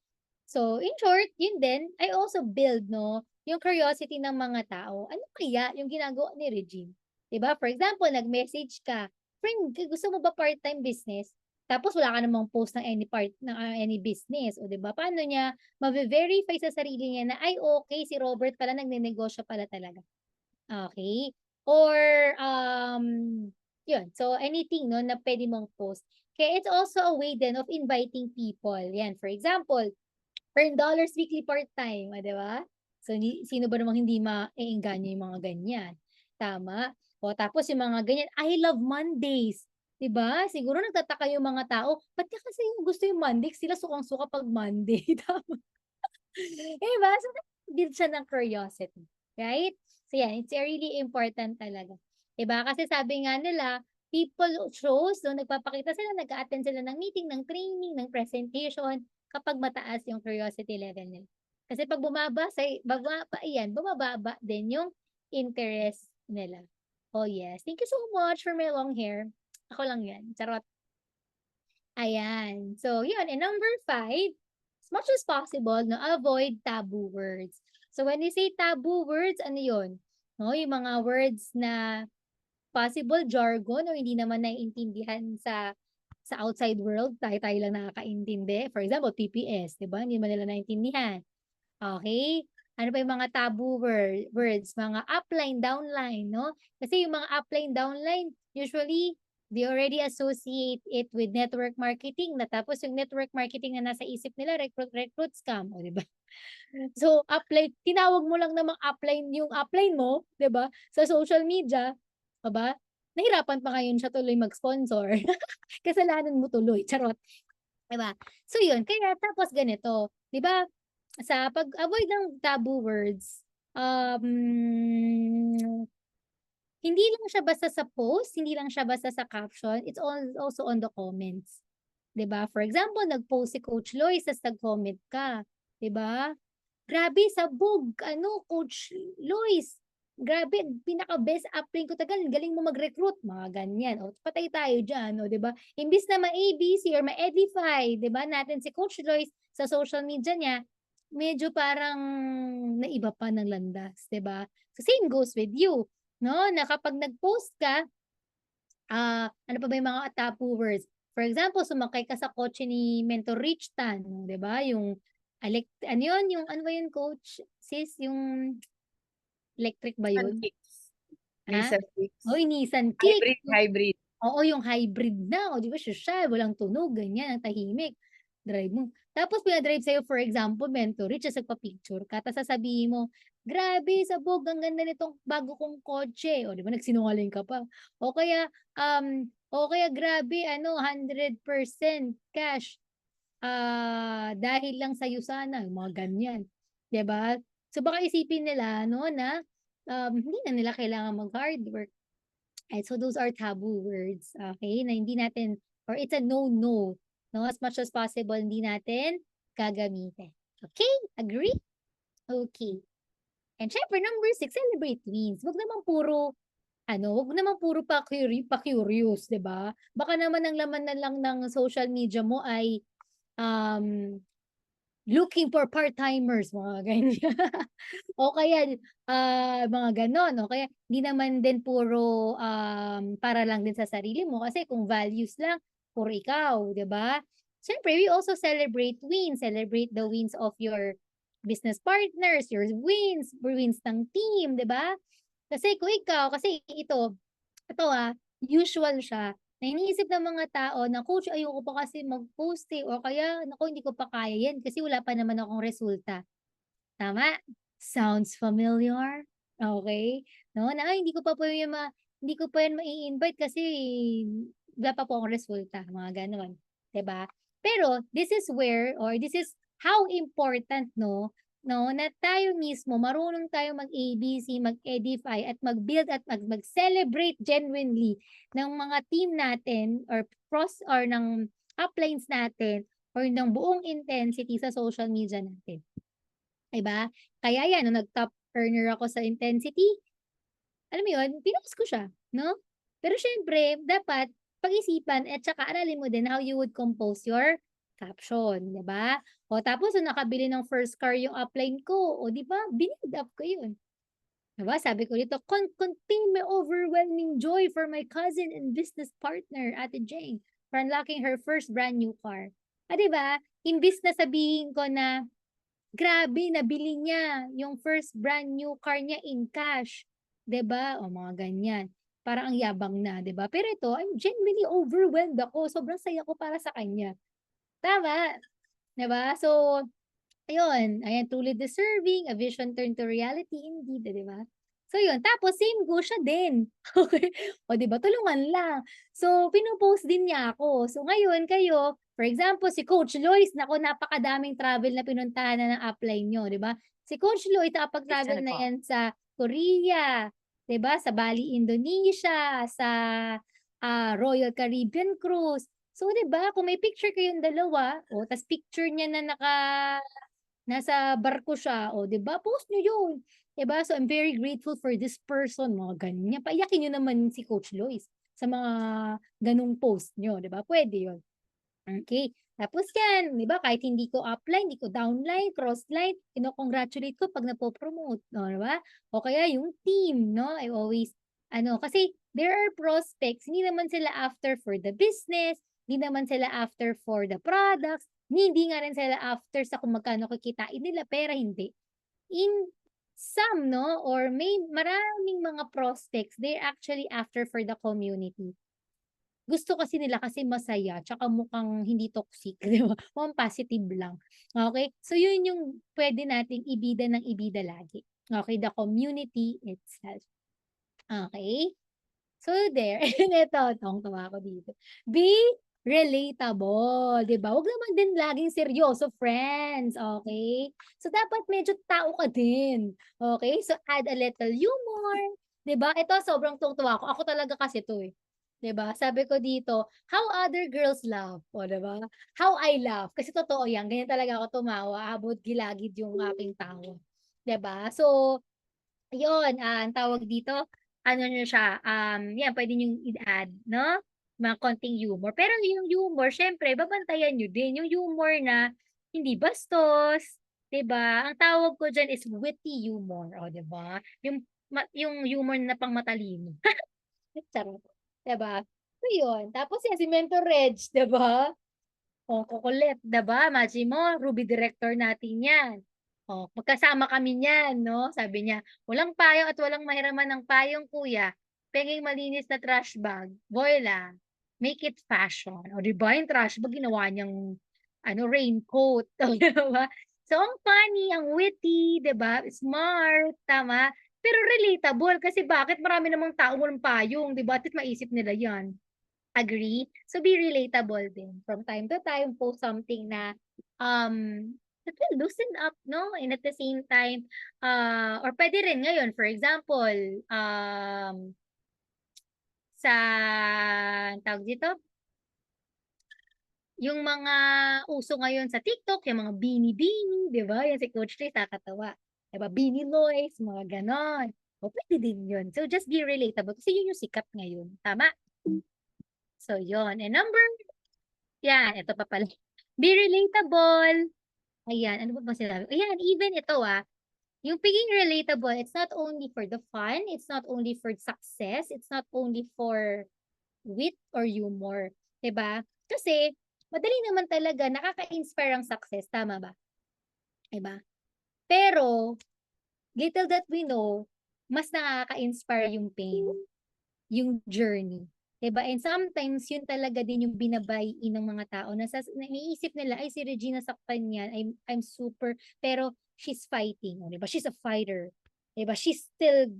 So, in short, yun din, I also build, no, yung curiosity ng mga tao. Ano kaya yung ginagawa ni Regine? 'Di ba? For example, nag-message ka, "Friend, gusto mo ba part-time business?" Tapos wala ka namang post ng any business, o 'di ba? Paano niya verify sa sarili niya na, "Ay, okay, si Robert pala nagnenegosyo pala talaga." Okay. Or, yun. So, anything, no, na pwede mong post. Kaya it's also a way then of inviting people. Yan, for example, $10 weekly part-time, di ba? So, sino ba namang hindi maeengganyo yung mga ganyan? Tama? O, tapos yung mga ganyan, I love Mondays. Di ba? Siguro nagtataka yung mga tao, ba't ka kasi gusto yung Monday? Sila sukang-suka pag Monday. Tama? Diba? So, build siya ng curiosity. Right? So, yan. It's really important talaga. Diba? Kasi sabi nga nila, people shows, no, nagpapakita sila, nag-attend sila ng meeting, ng training, ng presentation, kapag mataas yung curiosity level nila. Kasi pag bumababa din yung interest nila. Oh, yes. Thank you so much for my long hair. Ako lang yan. Charot. Ayan. So, yun. And number 5, as much as possible, no, avoid taboo words. So, when we say taboo words, ano yun? No, yung mga words na possible jargon o hindi naman naiintindihan sa outside world, tayo lang nakakaintindi. For example, TPS, di ba? Hindi man nila naiintindihan. Okay? Ano pa yung mga taboo words? Mga upline, downline, no? Kasi yung mga upline, downline, usually, they already associate it with network marketing na tapos yung network marketing na nasa isip nila, recruit scam, o, di ba? So, upline, tinawag mo lang namang upline yung upline mo, di ba? Sa social media, o ba? Nahirapan pa ngayon siya tuloy mag-sponsor. Kasalanan mo tuloy, charot. Di ba? So, yun. Kaya, tapos ganito, di ba? Sa pag-avoid ng taboo words, hindi lang siya basta sa post, hindi lang siya basta sa caption, it's also on the comments. 'Di ba? For example, nag-post si Coach Lois, tas nag-comment ka, 'di ba? Grabe sabog, Coach Lois. Grabe, pinaka-best upline ko tagal, galing mo mag-recruit, mga ganyan. O, patay tayo diyan, o, 'di ba? Imbis na ma-ABC or ma-edify, 'di ba, natin si Coach Lois sa social media niya, medyo parang naiba pa ng landas, 'di ba? So, same goes with you, no? Na kapag nag-post ka, ano pa ba yung mga taboo words? For example, sumakay ka sa kotse ni Mentor Rich Tan, 'di ba? Yung ano yun, yung ano ba yun, Coach? Sis, yung electric ba Nissan yun? Kicks. Ha? Nissan Kicks. Oy, Nissan Kicks. Hybrid. Oo, yung hybrid na. O, di ba, sosyal, walang tunog, ganyan, ang tahimik. Drive mo. Tapos, pinadrive sa'yo, for example, Mentor Rich, tapos nagpa-picture ka, tapos sasabihin mo, grabe, sabog, ang ganda nitong bago kong kotse. O, di ba, nagsinungaling ka pa. O kaya grabe, 100% cash. Dahil lang sa'yo sana, yung mga ganyan. 'Di ba? So baka isipin nila, no, na hindi na nila kailangan mag-hard work. And so those are taboo words, okay? Na hindi natin, or it's a no-no, no? As much as possible, hindi natin gagamitin. Okay? Agree? Okay. And syempre, number 6, celebrate wins. Wag naman puro pa-curious, 'di ba? Baka naman ang laman na lang ng social media mo ay um, looking for part-timers, mga ganyan. O kaya, mga gano'n. O kaya, hindi naman din puro para lang din sa sarili mo. Kasi kung values lang, puro ikaw, di ba? Siyempre, we also celebrate wins. Celebrate the wins of your business partners, your wins ng team, di ba? Kasi kung ikaw, kasi ito usual siya na iniisip ng mga tao na, "Coach, ayoko pa kasi mag-post, eh," o kaya, "Naku, hindi ko pa kaya 'yan kasi wala pa naman akong resulta." Tama? Sounds familiar? Okay? No, na, "Ay, hindi ko pa 'yan mai-invite kasi wala pa po akong resulta." Mga gano'n, 'di ba? Pero this is how important, na tayo mismo marunong tayo mag-ABC, mag-edify at mag-build at mag-celebrate genuinely ng mga team natin or ng uplines natin or ng buong intensity sa social media natin. 'Di ba? Kaya 'yan nung nag-top earner ako sa intensity, alam mo 'yun, pinost ko siya, 'no? Pero siyempre dapat pag-isipan at saka aralin mo din how you would compose your caption, 'di ba? O tapos nung nakabili ng first car yung upline ko, o 'di ba, binild up ko 'yun. 'Di ba, sabi ko dito, Contain my overwhelming joy for my cousin and business partner, Ate Jane, for unlocking her first brand new car." 'Di ba, imbis na sabihin ko na, grabe, nabili niya yung first brand new car niya in cash, 'di ba? O mga ganyan. Parang ang yabang na, 'di ba? Pero ito, I'm genuinely overwhelmed ako. Sobrang saya ko para sa kanya. Tama, 'di ba? So, ayun, ayan, truly deserving, a vision turned to reality indeed, 'di ba? So yun, tapos same go siya din. Okay, o 'di ba, tulungan lang. So pino-post din niya ako. So ngayon kayo, for example si Coach Lois, naku, napakadaming travel na pinuntahan na ng upline niyo, 'di ba? Si Coach Lois nakapag-travel Listen na po. 'yan sa Korea, 'di ba, sa Bali, Indonesia, sa Royal Caribbean Cruise. So 'di ba, kung may picture kayong dalawa, o tas picture niya na nasa barko siya, o 'di ba, post niyo 'yun, 'di ba? So, I'm very grateful for this person, mga ganyan. Paiyakin niyo naman si Coach Lois sa mga gano'ng post niyo, 'di ba? Puwede 'yun. Okay. Tapos 'yan, 'di ba, kahit hindi ko upline, hindi ko downline, crossline, kino-congratulate ko 'pag napo-promote, oh, 'di ba? O kaya yung team, 'no, I always kasi there are prospects, hindi naman sila after for the business, hindi naman sila after for the products, hindi nga rin sila after sa kung magkano kikitain nila, pera, hindi. In some, 'no, or may maraming mga prospects, they're actually after for the community. Gusto kasi nila kasi masaya tsaka mukhang hindi toxic, 'di ba? Mukhang positive lang, okey? So yun yung puwede nating ibida ng ibida lagi, okey? The community itself, okey? So there, and eto tuwang-tuwa ako dito. Be relatable, 'di ba? Wag naman din laging seryoso, friends, okey? So dapat medyo tao ka din, okey? So add a little humor, 'di ba? Ito sobrang tuwang-tuwa ako, ako talaga kasi 'to, eh, 'di ba? Sabi ko dito, "How other girls laugh." Oh, 'di ba? How I laugh, kasi totoo 'yan, ganyan talaga ako tumawa, abot gilagid yung aking tawa, 'di ba? So 'yun, ang tawag dito, ano niyo siya, 'yan puwede niyong i-add, 'no, mga konting humor. Pero yung humor siyempre babantayan niyo din, yung humor na hindi bastos, 'di ba? Ang tawag ko diyan is witty humor, oh, 'di ba? Yung humor na pang-matalino, charot, 'di ba? So 'yun, tapos 'yan si Mentor Reg, 'di ba? Oh, kukulit, 'di ba? Imagine mo, Ruby director natin 'yan. Oh, magkasama kami niyan, 'no? Sabi niya, "Walang payong at walang mahiraman ng payong kuya, pengeng malinis na trash bag, voila, make it fashion." Oh, 'di ba, yung trash bag ginawa niyang raincoat, oh, 'di ba? So, ang funny, ang witty, 'di ba? Smart, tama? Pero relatable kasi bakit marami namang tao walang payong, 'di ba? At least maisip nila 'yan. Agree? So, be relatable din. From time to time, post something na um that will loosen up, no? And at the same time, or pwede rin ngayon, for example, sa tawag dito, yung mga uso ngayon sa TikTok, yung mga bini-bini, 'di ba? Yan si Coach Chris, nakakatawa. 'Di ba? Bini Loys, mga ganon. O pwede din yun. So just be relatable kasi yun yung sikat ngayon. Tama? So yun. And number, yan, ito pa pala. Be relatable. Ayan, ano ba bang sinabi? Ayan, even ito yung pagiging relatable, it's not only for the fun, it's not only for success, it's not only for wit or humor. 'Di ba? Kasi, madali naman talaga nakaka-inspire ang success, tama ba? 'Di ba? Pero, little that we know, mas nakaka-inspire yung pain, yung journey. 'Di ba? And sometimes, yun talaga din yung binabayin ng mga tao na naiisip nila, ay si Regina saktan yan, I'm super, pero she's fighting. 'Di ba? She's a fighter. 'Di ba? She's still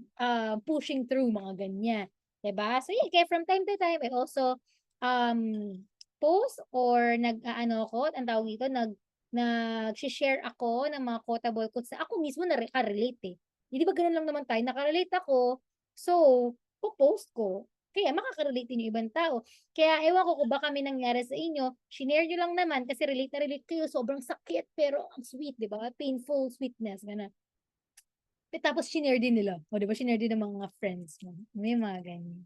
pushing through mga ganyan. 'Di ba? So, yeah, kaya from time to time, I also um, post or nag-ano ako, ang tawag dito, nag-share ako ng mga quotable quotes na ako mismo nakarelate eh. Hindi ba ganun lang naman tayo? Nakarelate ako, so, post ko. Kaya makaka-relate din yung ibang tao. Kaya ewan ko kung baka may nangyari sa inyo, shinare nyo lang naman kasi relate na relate kayo, sobrang sakit pero ang sweet, di ba? Painful sweetness, gano'n. Tapos shinare din nila. O, di ba? Shinare din ng mga friends mo. May mga ganyan.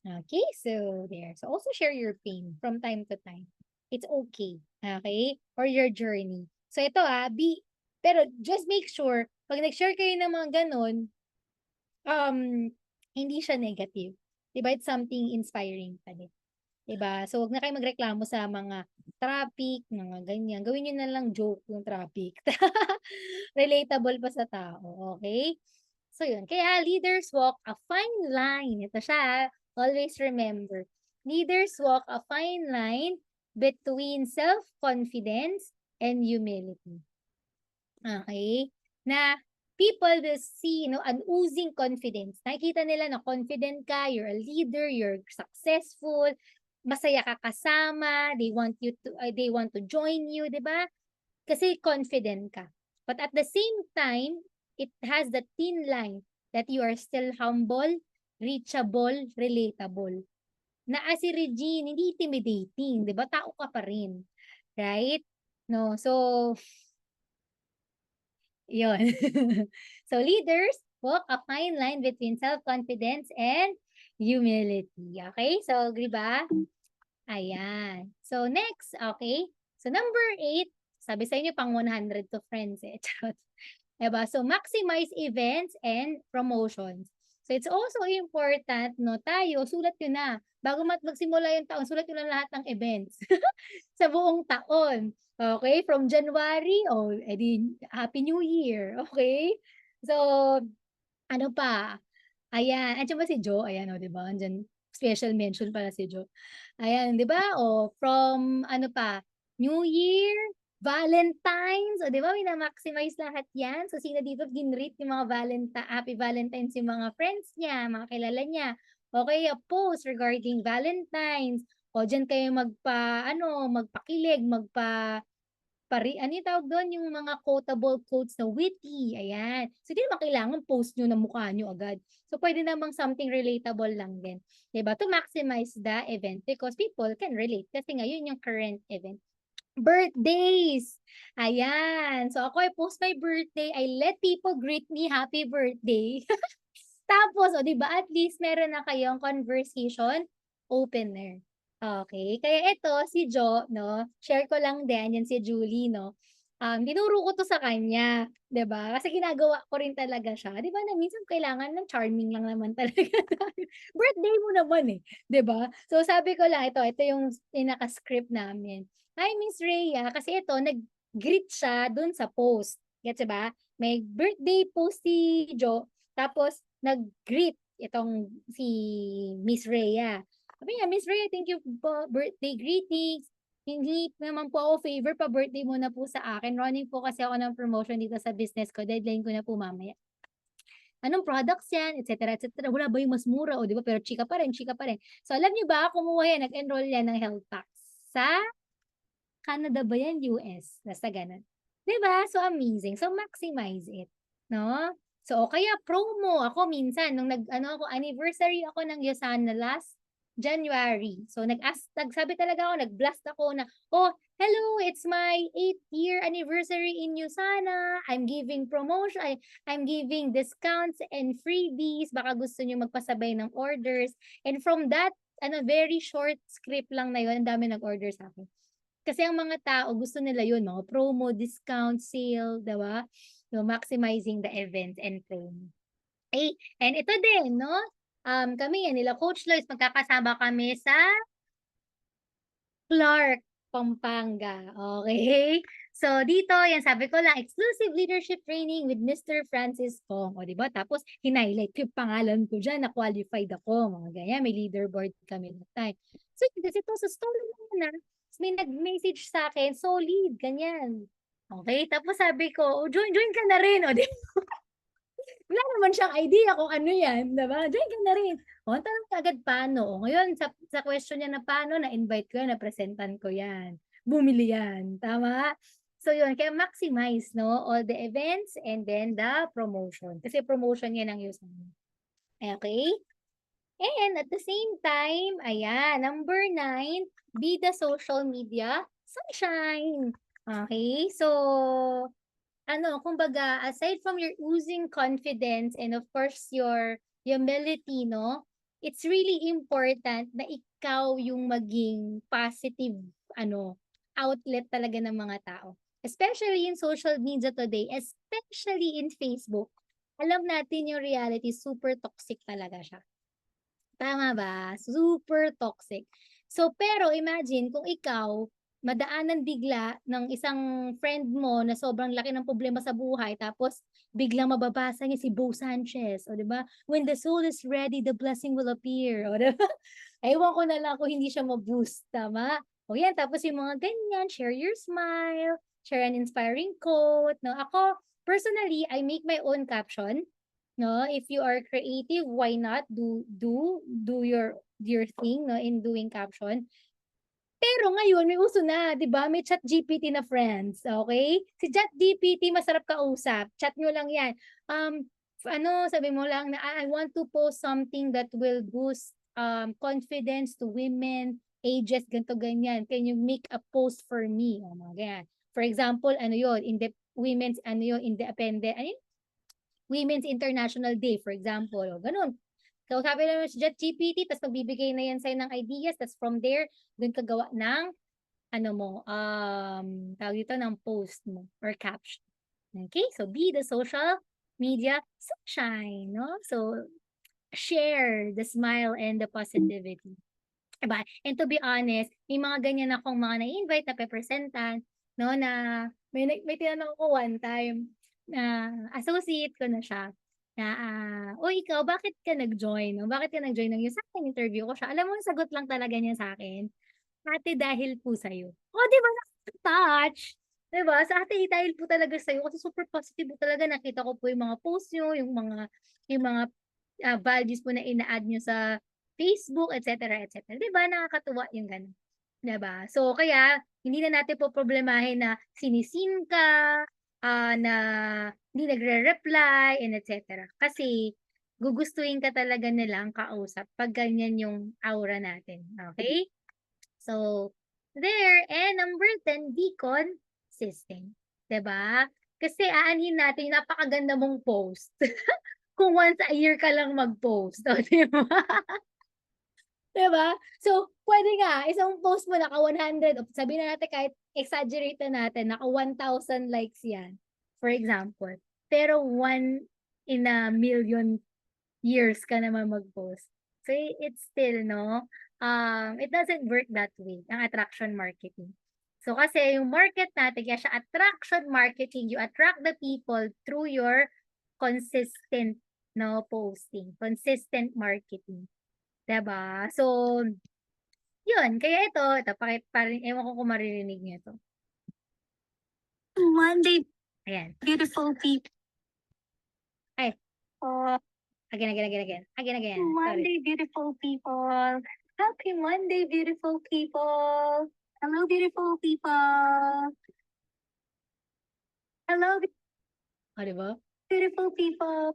Okay, so there. So also share your pain from time to time. It's okay. Okay? Or your journey. So ito pero just make sure, pag nag-share kayo ng mga ganun, um, hindi siya negative. Diba? It's something inspiring pa din. Diba? So, wag na kayo magreklamo sa mga traffic, mga ganyan. Gawin nyo na lang joke yung traffic. Relatable pa sa tao. Okay? So, yun. Kaya, leaders walk a fine line. Ito siya. Always remember. Leaders walk a fine line between self-confidence and humility. Okay? Na people will see, an oozing confidence. Nakikita nila na confident ka, you're a leader, you're successful, masaya ka kasama, they want to join you, 'di ba? Kasi confident ka. But at the same time, it has the thin line that you are still humble, reachable, relatable. Na si Regine, hindi intimidating, 'di ba? Tao ka pa rin. Right? No, so yun. So leaders walk a fine line between self-confidence and humility. Okay? So, agree ba? Ayan. So, next, okay? So, number 8, sabi sa inyo, pang 100 to friends eh. Charot. Diba? So, maximize events and promotions. So, it's also important, no, tayo, sulat yun na. Bago magsimula yung taon, sulat yun na lahat ng events. Sa buong taon. Okay? From January, edi Happy New Year. Okay? So, ano pa? Ayan. Andiyan ba si Jo? Ayan, di ba? Andiyan, special mention pala si Jo. Ayan, di ba? From, ano pa? New Year, Valentine's, di ba? Maximize lahat yan. So, sino dito ginrate yung mga Happy Valentine's yung mga friends niya, mga kilala niya. Okay, a post regarding Valentine's. O, dyan kayo magpakilig, ano yung tawag doon? Yung mga quotable quotes na witty. Ayan. So, di naman kailangan post nyo na mukha nyo agad. So, pwede namang something relatable lang din. Diba? To maximize the event because people can relate. Kasi ngayon yung current event. Birthdays! Ayan. So, ako I post my birthday. I let people greet me happy birthday. Tapos, di ba, at least meron na kayong conversation opener. Okay. Kaya ito, si Jo, no, share ko lang din, yan si Julie, no. Tinuro ko to sa kanya, 'di ba? Kasi ginagawa ko rin talaga siya. 'Di ba na minsan kailangan ng charming lang naman talaga tayo. Birthday mo naman eh, 'di ba? So sabi ko lang ito yung pinaka-script namin. Hi Miss Rhea, kasi ito nag-greet siya dun sa post. Gets ba? May birthday post si Jo, tapos nag-greet itong si Miss Rhea. Sabi niya, Miss Rhea, thank you for birthday greetings. Hindi naman po ako favor, pa-birthday mo na po sa akin. Running po kasi ako ng promotion dito sa business ko. Deadline ko na po mamaya. Anong products yan, et cetera, et cetera. Wala ba yung mas mura? O, di ba? Pero chika pa rin, chika pa rin. So, alam niyo ba, kumuha yan, nag-enroll yan ng health packs sa Canada ba yan? US. Basta ganun. Diba? So, amazing. So, maximize it. No? So, o kaya promo. Ako minsan, nung anniversary ako ng Yosana last January. So, nagsabi talaga ako, nag-blast ako na, oh, hello, it's my 8th year anniversary in Yosana. I'm giving promotion. I'm giving discounts and freebies. Baka gusto nyo magpasabay ng orders. And from that, very short script lang na yun, ang dami nag-order sa akin. Kasi ang mga tao, gusto nila yun, mga promo, discount, sale, diba? So, maximizing the events and promo. And ito din, no? Kami yan, nila Coach Lois, magkakasama kami sa Clark, Pampanga. Okay? So, dito, yan, sabi ko lang, exclusive leadership training with Mr. Francis Kong. O, diba? Tapos, hinighlight ko yung pangalan ko dyan, na-qualified ako. Mga ganyan, may leaderboard kami that time. So, kasi ito, sa story naman na, may nag-message sa akin, solid, ganyan. Okay? Tapos sabi ko, oh, join ka na rin. O, diba? Wala naman siyang idea kung ano yan, diba? Join ka na rin. O, tanong ka agad paano. O, ngayon, sa question niya na paano, na-invite ko yan, na-presentan ko yan. Bumili yan. Tama? So, yun. Kaya maximize, no? All the events and then the promotion. Kasi promotion yan ang use mo. Okay? And at the same time, ayan, number 9, be the social media sunshine. Okay? So, kumbaga, aside from your oozing confidence and of course your humility, no? It's really important na ikaw yung maging positive, outlet talaga ng mga tao. Especially in social media today, especially in Facebook. Alam natin yung reality, super toxic talaga siya. Tama ba? Super toxic. So, pero imagine kung ikaw, madaanan bigla ng isang friend mo na sobrang laki ng problema sa buhay, tapos biglang mababasa niya si Bo Sanchez, o 'di ba? When the soul is ready, the blessing will appear, o 'di ba? Ewan ko na lang kung hindi siya ma-boost, tama? O yan, tapos yung mga ganyan, share your smile, share an inspiring quote, no? Ako, personally, I make my own caption. No, if you are creative, why not do your thing, no, in doing caption. Pero ngayon may uso na, 'di ba? May ChatGPT na friends, okay? Si ChatGPT masarap kausap. Chat nyo lang 'yan. Sabi mo lang na I want to post something that will boost confidence to women, ages ganto ganyan. Can you make a post for me? O mga ganyan. For example, women's independent, Women's International Day, for example. O, ganun. Kausapin naman si ChatGPT, tapos magbibigay na yan sa'yo ng ideas, tapos from there, dun ka gawa ng, tawag dito, ng post mo or caption. Okay? So, be the social media sunshine, no? So, share the smile and the positivity. Diba? And to be honest, may mga ganyan akong mga na-invite na pepresentan, no, na may tinanong ko one time, na associate ko na siya, na, ikaw, bakit ka nag-join? No? Bakit ka nag-join ng sa akin, interview ko siya. Alam mo, sagot lang talaga niya sa akin, ate, dahil po sa'yo. Di ba, touch? Diba? Sa ate, dahil po talaga sa'yo, kasi super positive po talaga, nakita ko po yung mga post nyo, yung mga values po na ina-add nyo sa Facebook, etc. etc. Diba? Nakakatuwa yung ganun. Diba? So, kaya, hindi na natin po problemahin na sinisin ka, na hindi nagre-reply, and etc. Kasi, gugustuhin ka talaga nilang kausap pag ganyan yung aura natin. Okay? So, there. And number 10, be consistent. Diba? Kasi aanhin natin, napakaganda mong post. Kung once a year ka lang mag-post. O, diba? Diba? So, pwede nga, isang post mo naka 100, sabihin na natin kahit exaggerate na natin, naka 1,000 likes yan, for example. Pero 1 in a million years ka naman mag-post. So, it's still, no? It doesn't work that way, ang attraction marketing. So, kasi yung market natin, kaya siya attraction marketing, you attract the people through your consistent, no, posting, consistent marketing. Diba? So, Yun, kaya ito parang ewan ko kung maririnig niyo to. Monday, Ayan. beautiful people. Ay, Uh, again. Sorry. Monday, beautiful people. Happy Monday, beautiful people. Hello, beautiful people. Hello, O, diba? beautiful people.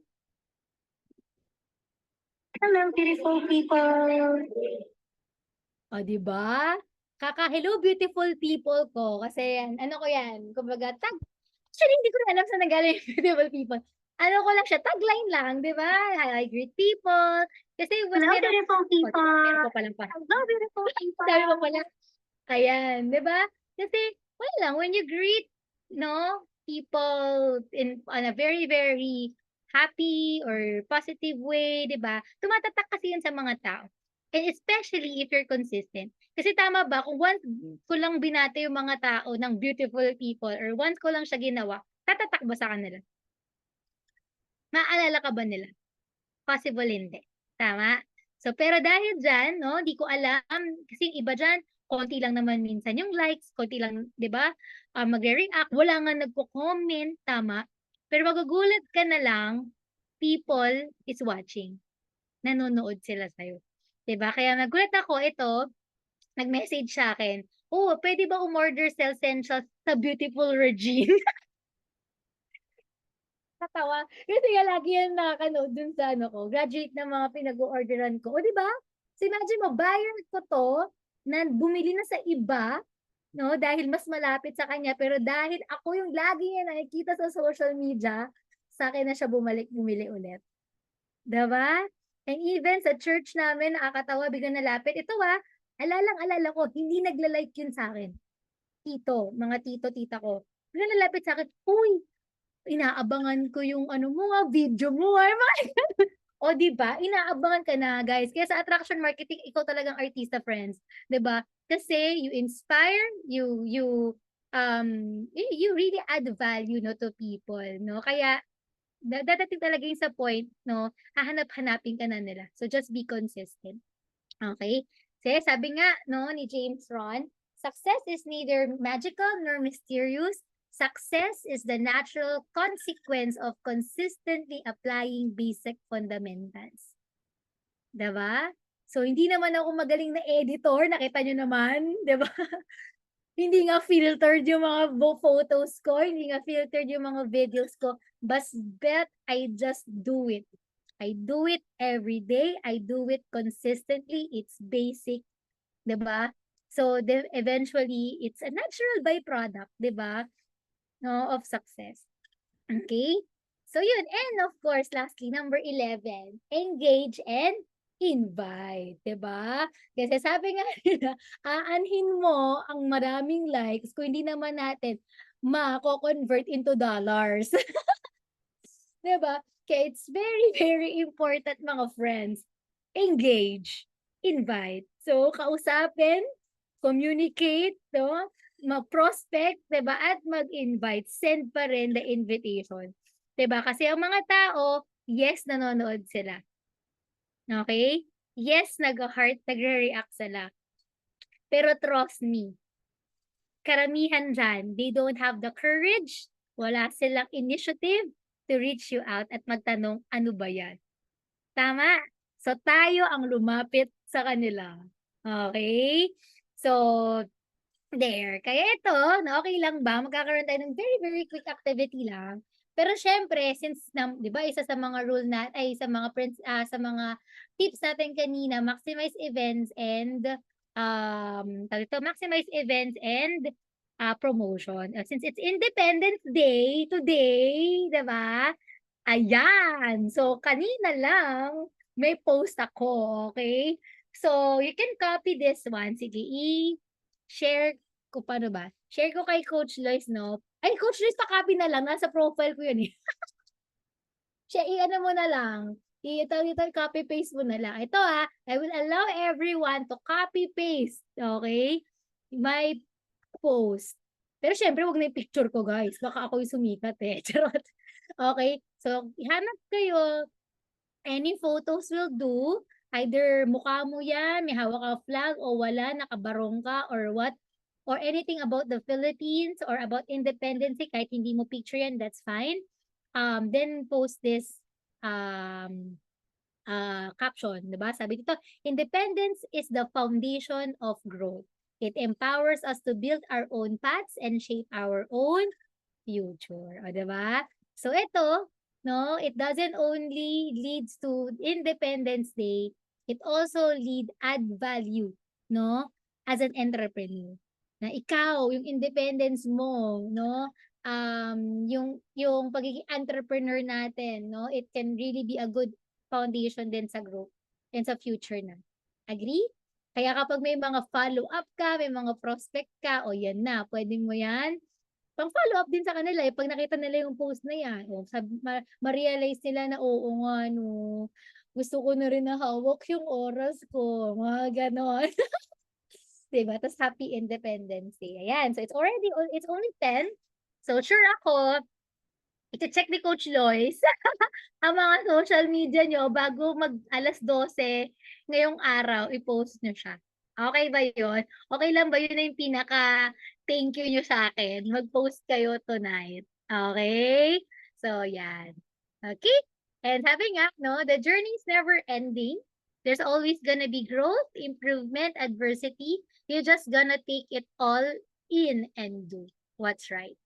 Hello, beautiful people. O, diba? Hello, beautiful people ko. Kasi yan, ano ko yan, kumbaga, actually, hindi ko na alam saan nanggaling yung beautiful people. Ano ko lang siya, tagline lang, di ba? I greet people. Kasi, Hello, beautiful people. meron ko palang pa. Hello, beautiful people. Sabi ko pala, ayan, di ba? Kasi, wala lang, when you greet, no, people on a very, very happy or positive way, di ba? Tumatatak kasi yun sa mga tao. And especially if you're consistent. Kasi tama ba, kung once ko lang binati yung mga tao ng beautiful people or once ko lang siya ginawa, tatatak ba sa kanila? Maaalala ka ba nila? Possible hindi. Tama? So, pero dahil dyan, no, di ko alam, kasi yung iba dyan, konti lang naman minsan yung likes, konti lang, di ba? Magre-react, wala nga nagko-comment, tama? Pero magugulat ka na lang, people is watching. Nanonood sila sa'yo. Diba? Kaya nagulat ako, ito, nag-message sa akin, oh, pwede ba umorder cell essentials sa Beautiful Regine? Katawa. Kasi nga lagi yan nakakanood dun sa ano ko, graduate na mga pinag-orderan ko. O, di ba? So, imagine mo, buyer ko to, na bumili na sa iba, no, dahil mas malapit sa kanya, pero dahil ako yung lagi niya nakikita sa social media, sa akin na siya bumili ulit. Diba? And even sa church namin, nakakatawa, biglang nalapit. Ito alala ko, hindi nagla-like yun sa akin. Mga tito, tita ko. Biglang nalapit sa akin, uy, inaabangan ko yung ano mo video mo O, di ba? Inaabangan ka na, guys. Kaya sa attraction marketing, ikaw talagang artista, friends. Di ba? Kasi you inspire, you really add value, no, to people, no? Kaya dadating talaga yung sa point, no, hahanap-hanapin ka na nila. So, just be consistent. Okay? Kasi sabi nga, no, ni James Ron, success is neither magical nor mysterious. Success is the natural consequence of consistently applying basic fundamentals. Diba? So, hindi naman ako magaling na editor. Nakita nyo naman, diba? Hindi nga filtered yung mga photos ko. Hindi nga filtered yung mga videos ko. But I just do it. I do it every day. I do it consistently. It's basic, 'di ba? So eventually it's a natural byproduct, 'di ba? No, of success. Okay? So yun, and of course, lastly, number 11, engage and invite, 'di ba? Kasi sabi nga nila, aanhin mo ang maraming likes kung hindi naman natin mako-convert into dollars. 'Di ba? Kaya it's very, very important, mga friends. Engage, invite. So, kausapin, communicate, no? Mag-prospect, 'di ba? At mag-invite. Send pa rin the invitation. 'Di ba? Kasi ang mga tao, yes, nanonood sila. Okay? Yes, nag-heart, nagre-react sila. Pero trust me, karamihan dyan, they don't have the courage, wala silang initiative to reach you out at magtanong, ano ba yan? Tama? So, tayo ang lumapit sa kanila. Okay? So, there. Kaya ito, na okay lang ba? Magkakaroon tayo ng very, very quick activity lang. Pero syempre, since, 'di ba, isa sa mga rule sa mga tips natin kanina, maximize events and maximize events and promotion. Since it's Independence Day today, 'di ba? Ayan. So, kanina lang may post ako, okay? So, you can copy this one. Sige, share ko paano ba? Share ko kay Coach Lois, no? Ay, Coach Lois, pa-copy na lang. Nasa profile ko yun eh. I-ano mo na lang. Ito, copy-paste mo na lang. Ito I will allow everyone to copy-paste. Okay? My post. Pero syempre, wag na yung picture ko, guys. Baka ako yung sumikat eh. Charot. Okay? So, hanap kayo. Any photos will do. Either mukha mo yan, may hawak kang flag, o wala, nakabarong ka, or what, or anything about the Philippines, or about independence, kahit hindi mo picture yan, that's fine. Then post this caption, diba? Sabi dito, independence is the foundation of growth. It empowers us to build our own paths and shape our own future. O, diba? So, ito, no, it doesn't only leads to Independence Day, it also add value, no, as an entrepreneur. Na ikaw, yung independence mo, no, yung pagiging entrepreneur natin, no, it can really be a good foundation din sa growth and sa future na. Agree? Kaya kapag may mga follow-up ka, may mga prospect ka, o yan na, pwede mo yan pang-follow up din sa kanila, pag nakita nila yung post na yan, ma-realize nila na, oo nga, no, gusto ko na rin na hawak yung oras ko, mga ganon. Diba? Tapos happy Independence Day. Ayan, so it's only 10. So sure ako, ito-check ni Coach Lois ang mga social media nyo bago mag alas 12 ngayong araw, i-post nyo siya. Okay ba yun? Okay lang ba yun na yung pinaka thank you nyo sa akin? Mag-post kayo tonight. Okay? So, yan. Okay? And sabi nga, no, the journey is never ending. There's always gonna be growth, improvement, adversity. You're just gonna take it all in and do what's right.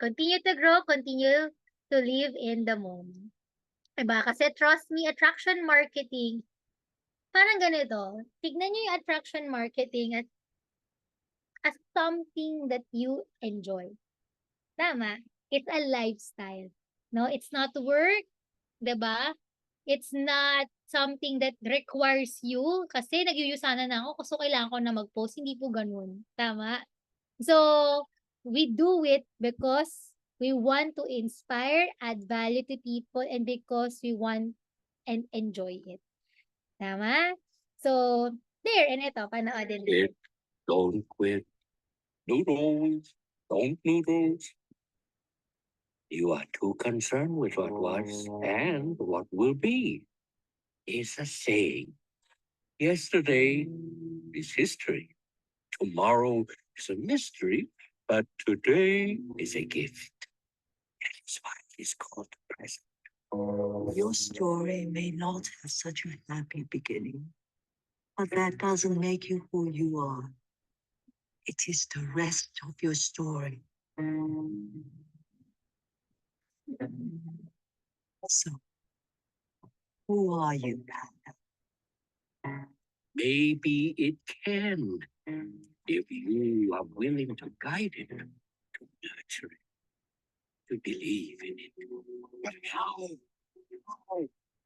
Continue to grow, continue to live in the moment. Diba? Kasi trust me, attraction marketing, parang ganito. Tignan nyo yung attraction marketing as something that you enjoy. Tama? It's a lifestyle. No, it's not work, 'di ba? It's not something that requires you kasi nag-uyusana na ako so kailangan ko na mag-post. Hindi po ganun. Tama? So, we do it because we want to inspire, add value to people, and because we want and enjoy it. Tama? So, there, and ito, panoodin din. Quit, don't quit. Noodles, don't noodles. You are too concerned with what was and what will be. Is a saying. Yesterday is history. Tomorrow is a mystery, but today is a gift. That's why it's called the present. Your story may not have such a happy beginning, but that doesn't make you who you are. It is the rest of your story. So, who are you, Panda? Maybe it can, if you are willing to guide it, to nurture it, to believe in it. But how?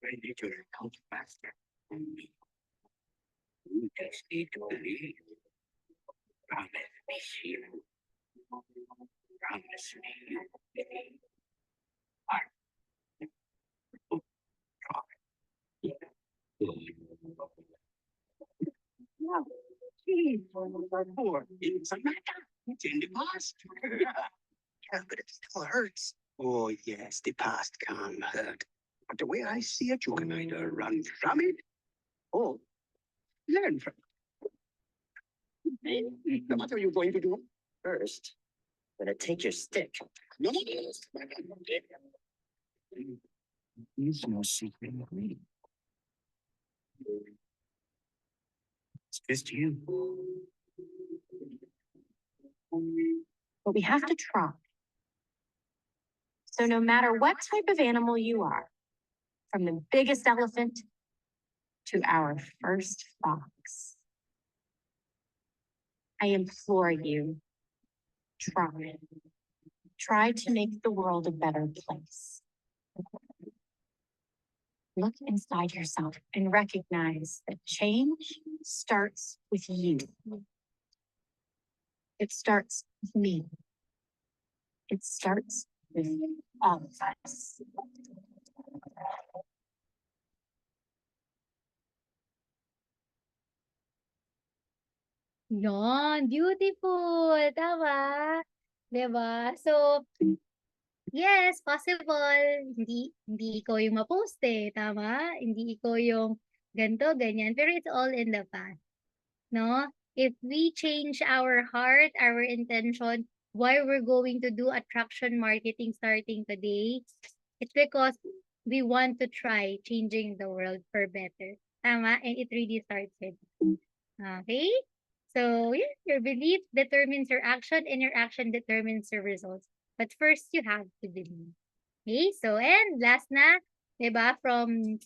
I need your help, Master. You just need to believe. Promise me, Shiva. Promise me you will believe. No, geez, it's a matter. It's in the past. Yeah, but it still hurts. Oh, yes, the past can hurt. But the way I see it, you can either run from it or learn from it. No matter what you're going to do first, I'm gonna take your stick. No, there's no secret of me. It's just you. But we have to try. So no matter what type of animal you are, from the biggest elephant to our first fox, I implore you, try. Try to make the world a better place. Look inside yourself and recognize that change starts with you. It starts with me. It starts with all of us. Yon, beautiful. Tama. 'Di ba? So, yes, possible. Hindi ikaw yung ma-post eh. Tama? Hindi ikaw yung ganto, ganyan. Pero it's all in the past. No? If we change our heart, our intention, why we're going to do attraction marketing starting today, it's because we want to try changing the world for better. Tama? And it really starts with. Okay? So, yeah, your belief determines your action and your action determines your results. But first, you have to believe. Okay? So, and last na, diba, from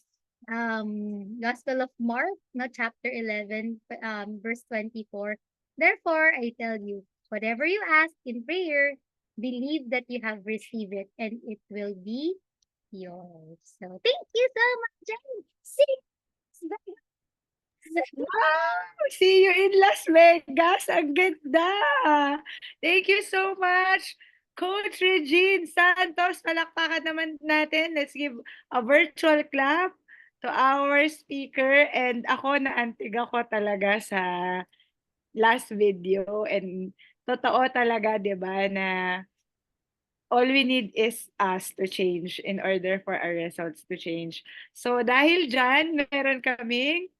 Gospel of Mark, no, chapter 11, verse 24. Therefore, I tell you, whatever you ask in prayer, believe that you have received it and it will be yours. So, thank you so much, Jen. See you. Wow! See you in Las Vegas. Ang ganda. Thank you so much, Coach Regine Santos. Palakpakan naman natin. Let's give a virtual clap to our speaker. And ako, naantig ako talaga sa last video. And totoo talaga, di ba, na all we need is us to change in order for our results to change. So dahil dyan, meron kaming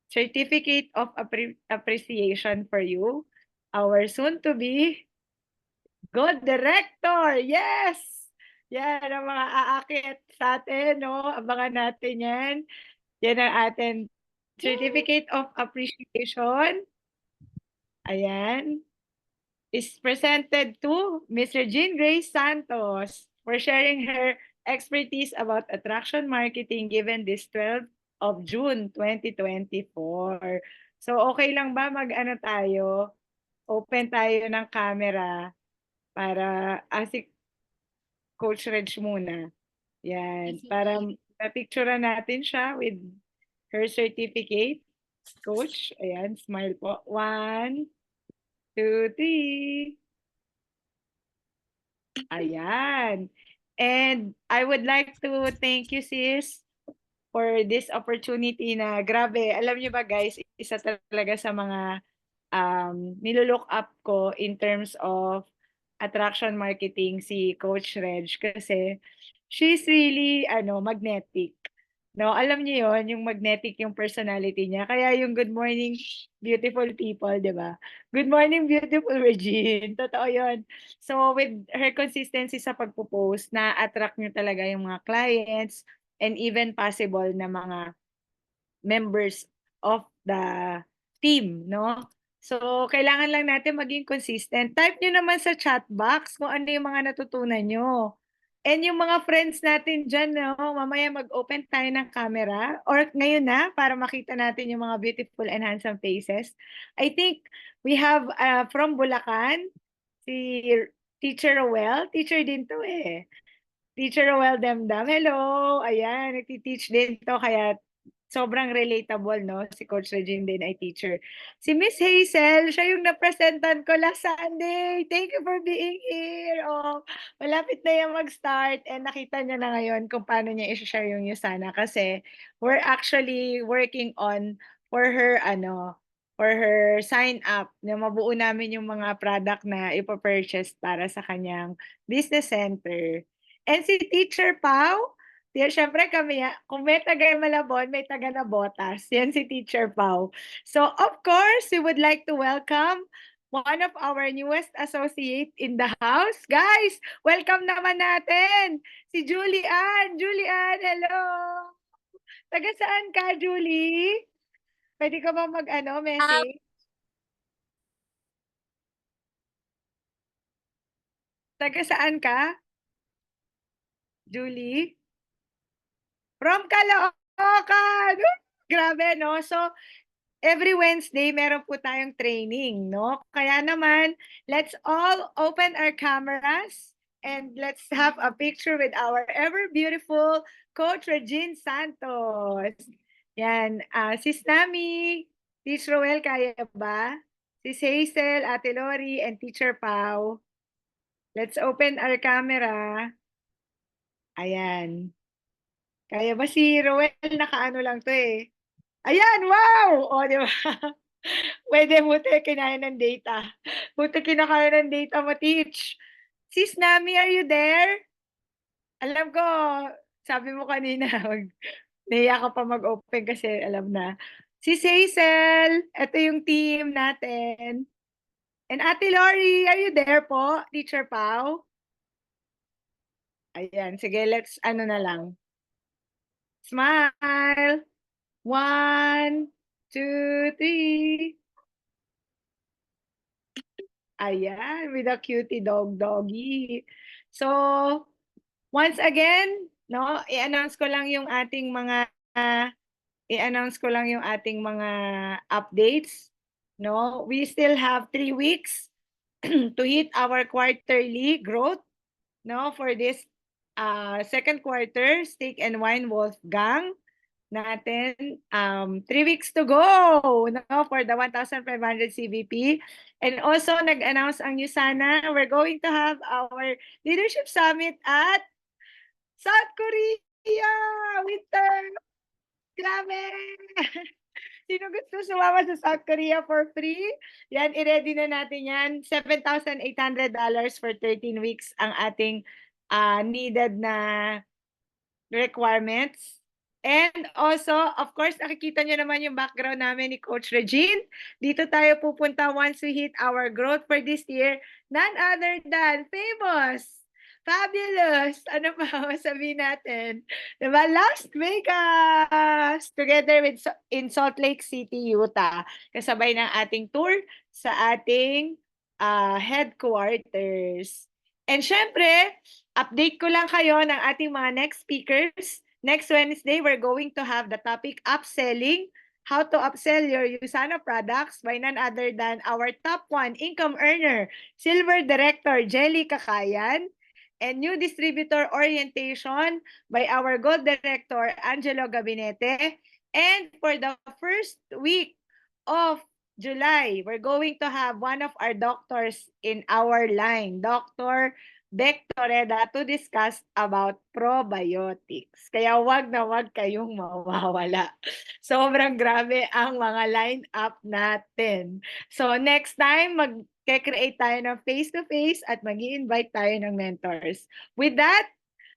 certificate of appreciation for you, our soon-to-be good director. Yes! Yan ang mga aakit sa atin, no? Abangan natin yan. Yan ang ating certificate of appreciation. Ayan. Is presented to Ms. Regine Grace Santos for sharing her expertise about attraction marketing given this 12th of June 2024. So okay lang ba mag-ano tayo? Open tayo ng camera para si Coach Reg muna. Yan, para na-picturean natin siya with her certificate. Coach, ayan, smile po. 1, 2, 3. Ayan. And I would like to thank you, sis, for this opportunity na grabe. Alam niyo ba guys, isa talaga sa mga nilook up ko in terms of attraction marketing si Coach Reg kasi she's really magnetic. No, alam niyo yon, yung magnetic yung personality niya. Kaya yung good morning beautiful people, 'di ba? Good morning beautiful Regine. Totoo 'yon. So with her consistency sa pagpo-post, na-attract niyo talaga yung mga clients and even possible na mga members of the team, no? So, kailangan lang natin maging consistent. Type nyo naman sa chat box kung ano yung mga natutunan nyo. And yung mga friends natin dyan, no, mamaya mag-open tayo ng camera or ngayon na para makita natin yung mga beautiful and handsome faces. I think we have from Bulacan, si Teacher Rowell. Teacher din to eh. Teacher Rowell Demdam. Hello! Ayan, nagti-teach din to kaya sobrang relatable, no? Si Coach Regine din ay teacher. Si Miss Hazel, siya yung napresentan ko last Sunday. Thank you for being here. Oh, malapit na yung mag-start and nakita niya na ngayon kung paano niya i-share yung Yusana kasi we're actually working on for her sign up na mabuo namin yung mga product na ipo-purchase para sa kanyang business center. And si Teacher Pau, syempre kami, kung may taga Malabon, may taga Nabotas. Yan si Teacher Pau. So, of course, we would like to welcome one of our newest associate in the house. Guys, welcome naman natin si Julie Ann. Julie Ann, hello! Taga saan ka, Julie? Pwede ka ba message? Taga saan ka? Julie? From Caloocan! Grabe, no? So, every Wednesday, meron po tayong training, no? Kaya naman, let's all open our cameras and let's have a picture with our ever beautiful Coach Regine Santos. Yan, Sis Nami, Teacher Roel, kaya ba? Sis Hazel, Ate Lori, and Teacher Pau. Let's open our camera. Ayan. Kaya ba si Roel, nakaano lang to eh. Ayan, wow! O, di ba? Pwede, buti kinaya ng data. Buti kinakaya ng data mo, Teach. Sis Nami, are you there? Alam ko, sabi mo kanina, Naiya ka pa mag-open kasi alam na. Si Hazel, ito yung team natin. And Ate Lori, are you there po, Teacher Pau? Ayan, sige, let's ano na lang. Smile. 1, 2, 3. Ayan, with a cutie doggy. So, once again, no, i-announce ko lang yung ating mga updates. No, we still have 3 weeks to hit our quarterly growth. No, for this second quarter, Steak and Wine Wolfgang natin. 3 weeks to go, no, for the 1,500 CVP. And also, nag-announce ang USANA, we're going to have our Leadership Summit at South Korea! Winter! Grabe! Sino gusto sumama sa South Korea for free? Yan, i-ready na natin yan. $7,800 for 13 weeks ang ating needed na requirements. And also, of course, nakikita nyo naman yung background namin ni Coach Regine. Dito tayo pupunta once we hit our growth for this year. None other than famous, fabulous, ano pa masabihin natin? Diba? Las Vegas! Together with in Salt Lake City, Utah. Kasabay ng ating tour sa ating headquarters. And syempre, update ko lang kayo ng ating mga next speakers. Next Wednesday, we're going to have the topic upselling, how to upsell your USANA products by none other than our top 1 income earner, Silver Director Jelly Kakayan, and new distributor orientation by our Gold Director Angelo Gabinete. And for the first week of July, we're going to have one of our doctors in our line, Dr. Beck Torreda, to discuss about probiotics. Kaya wag na wag kayong mawawala. Sobrang grabe ang mga line-up natin. So next time, mag-create tayo ng face-to-face at mag-i-invite tayo ng mentors. With that,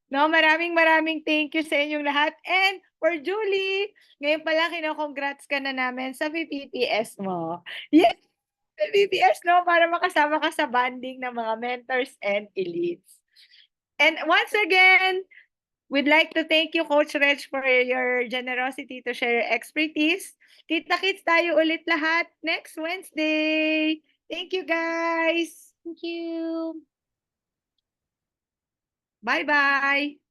no, maraming thank you sa inyong lahat. And for Julie, ngayon pala kino-congrats ka na namin sa PPPS mo. Yes! BPS, no? Para makasama ka sa banding ng mga mentors and elites. And once again, we'd like to thank you, Coach Reg, for your generosity to share your expertise. Kita-kits tayo ulit lahat next Wednesday. Thank you, guys. Thank you. Bye-bye.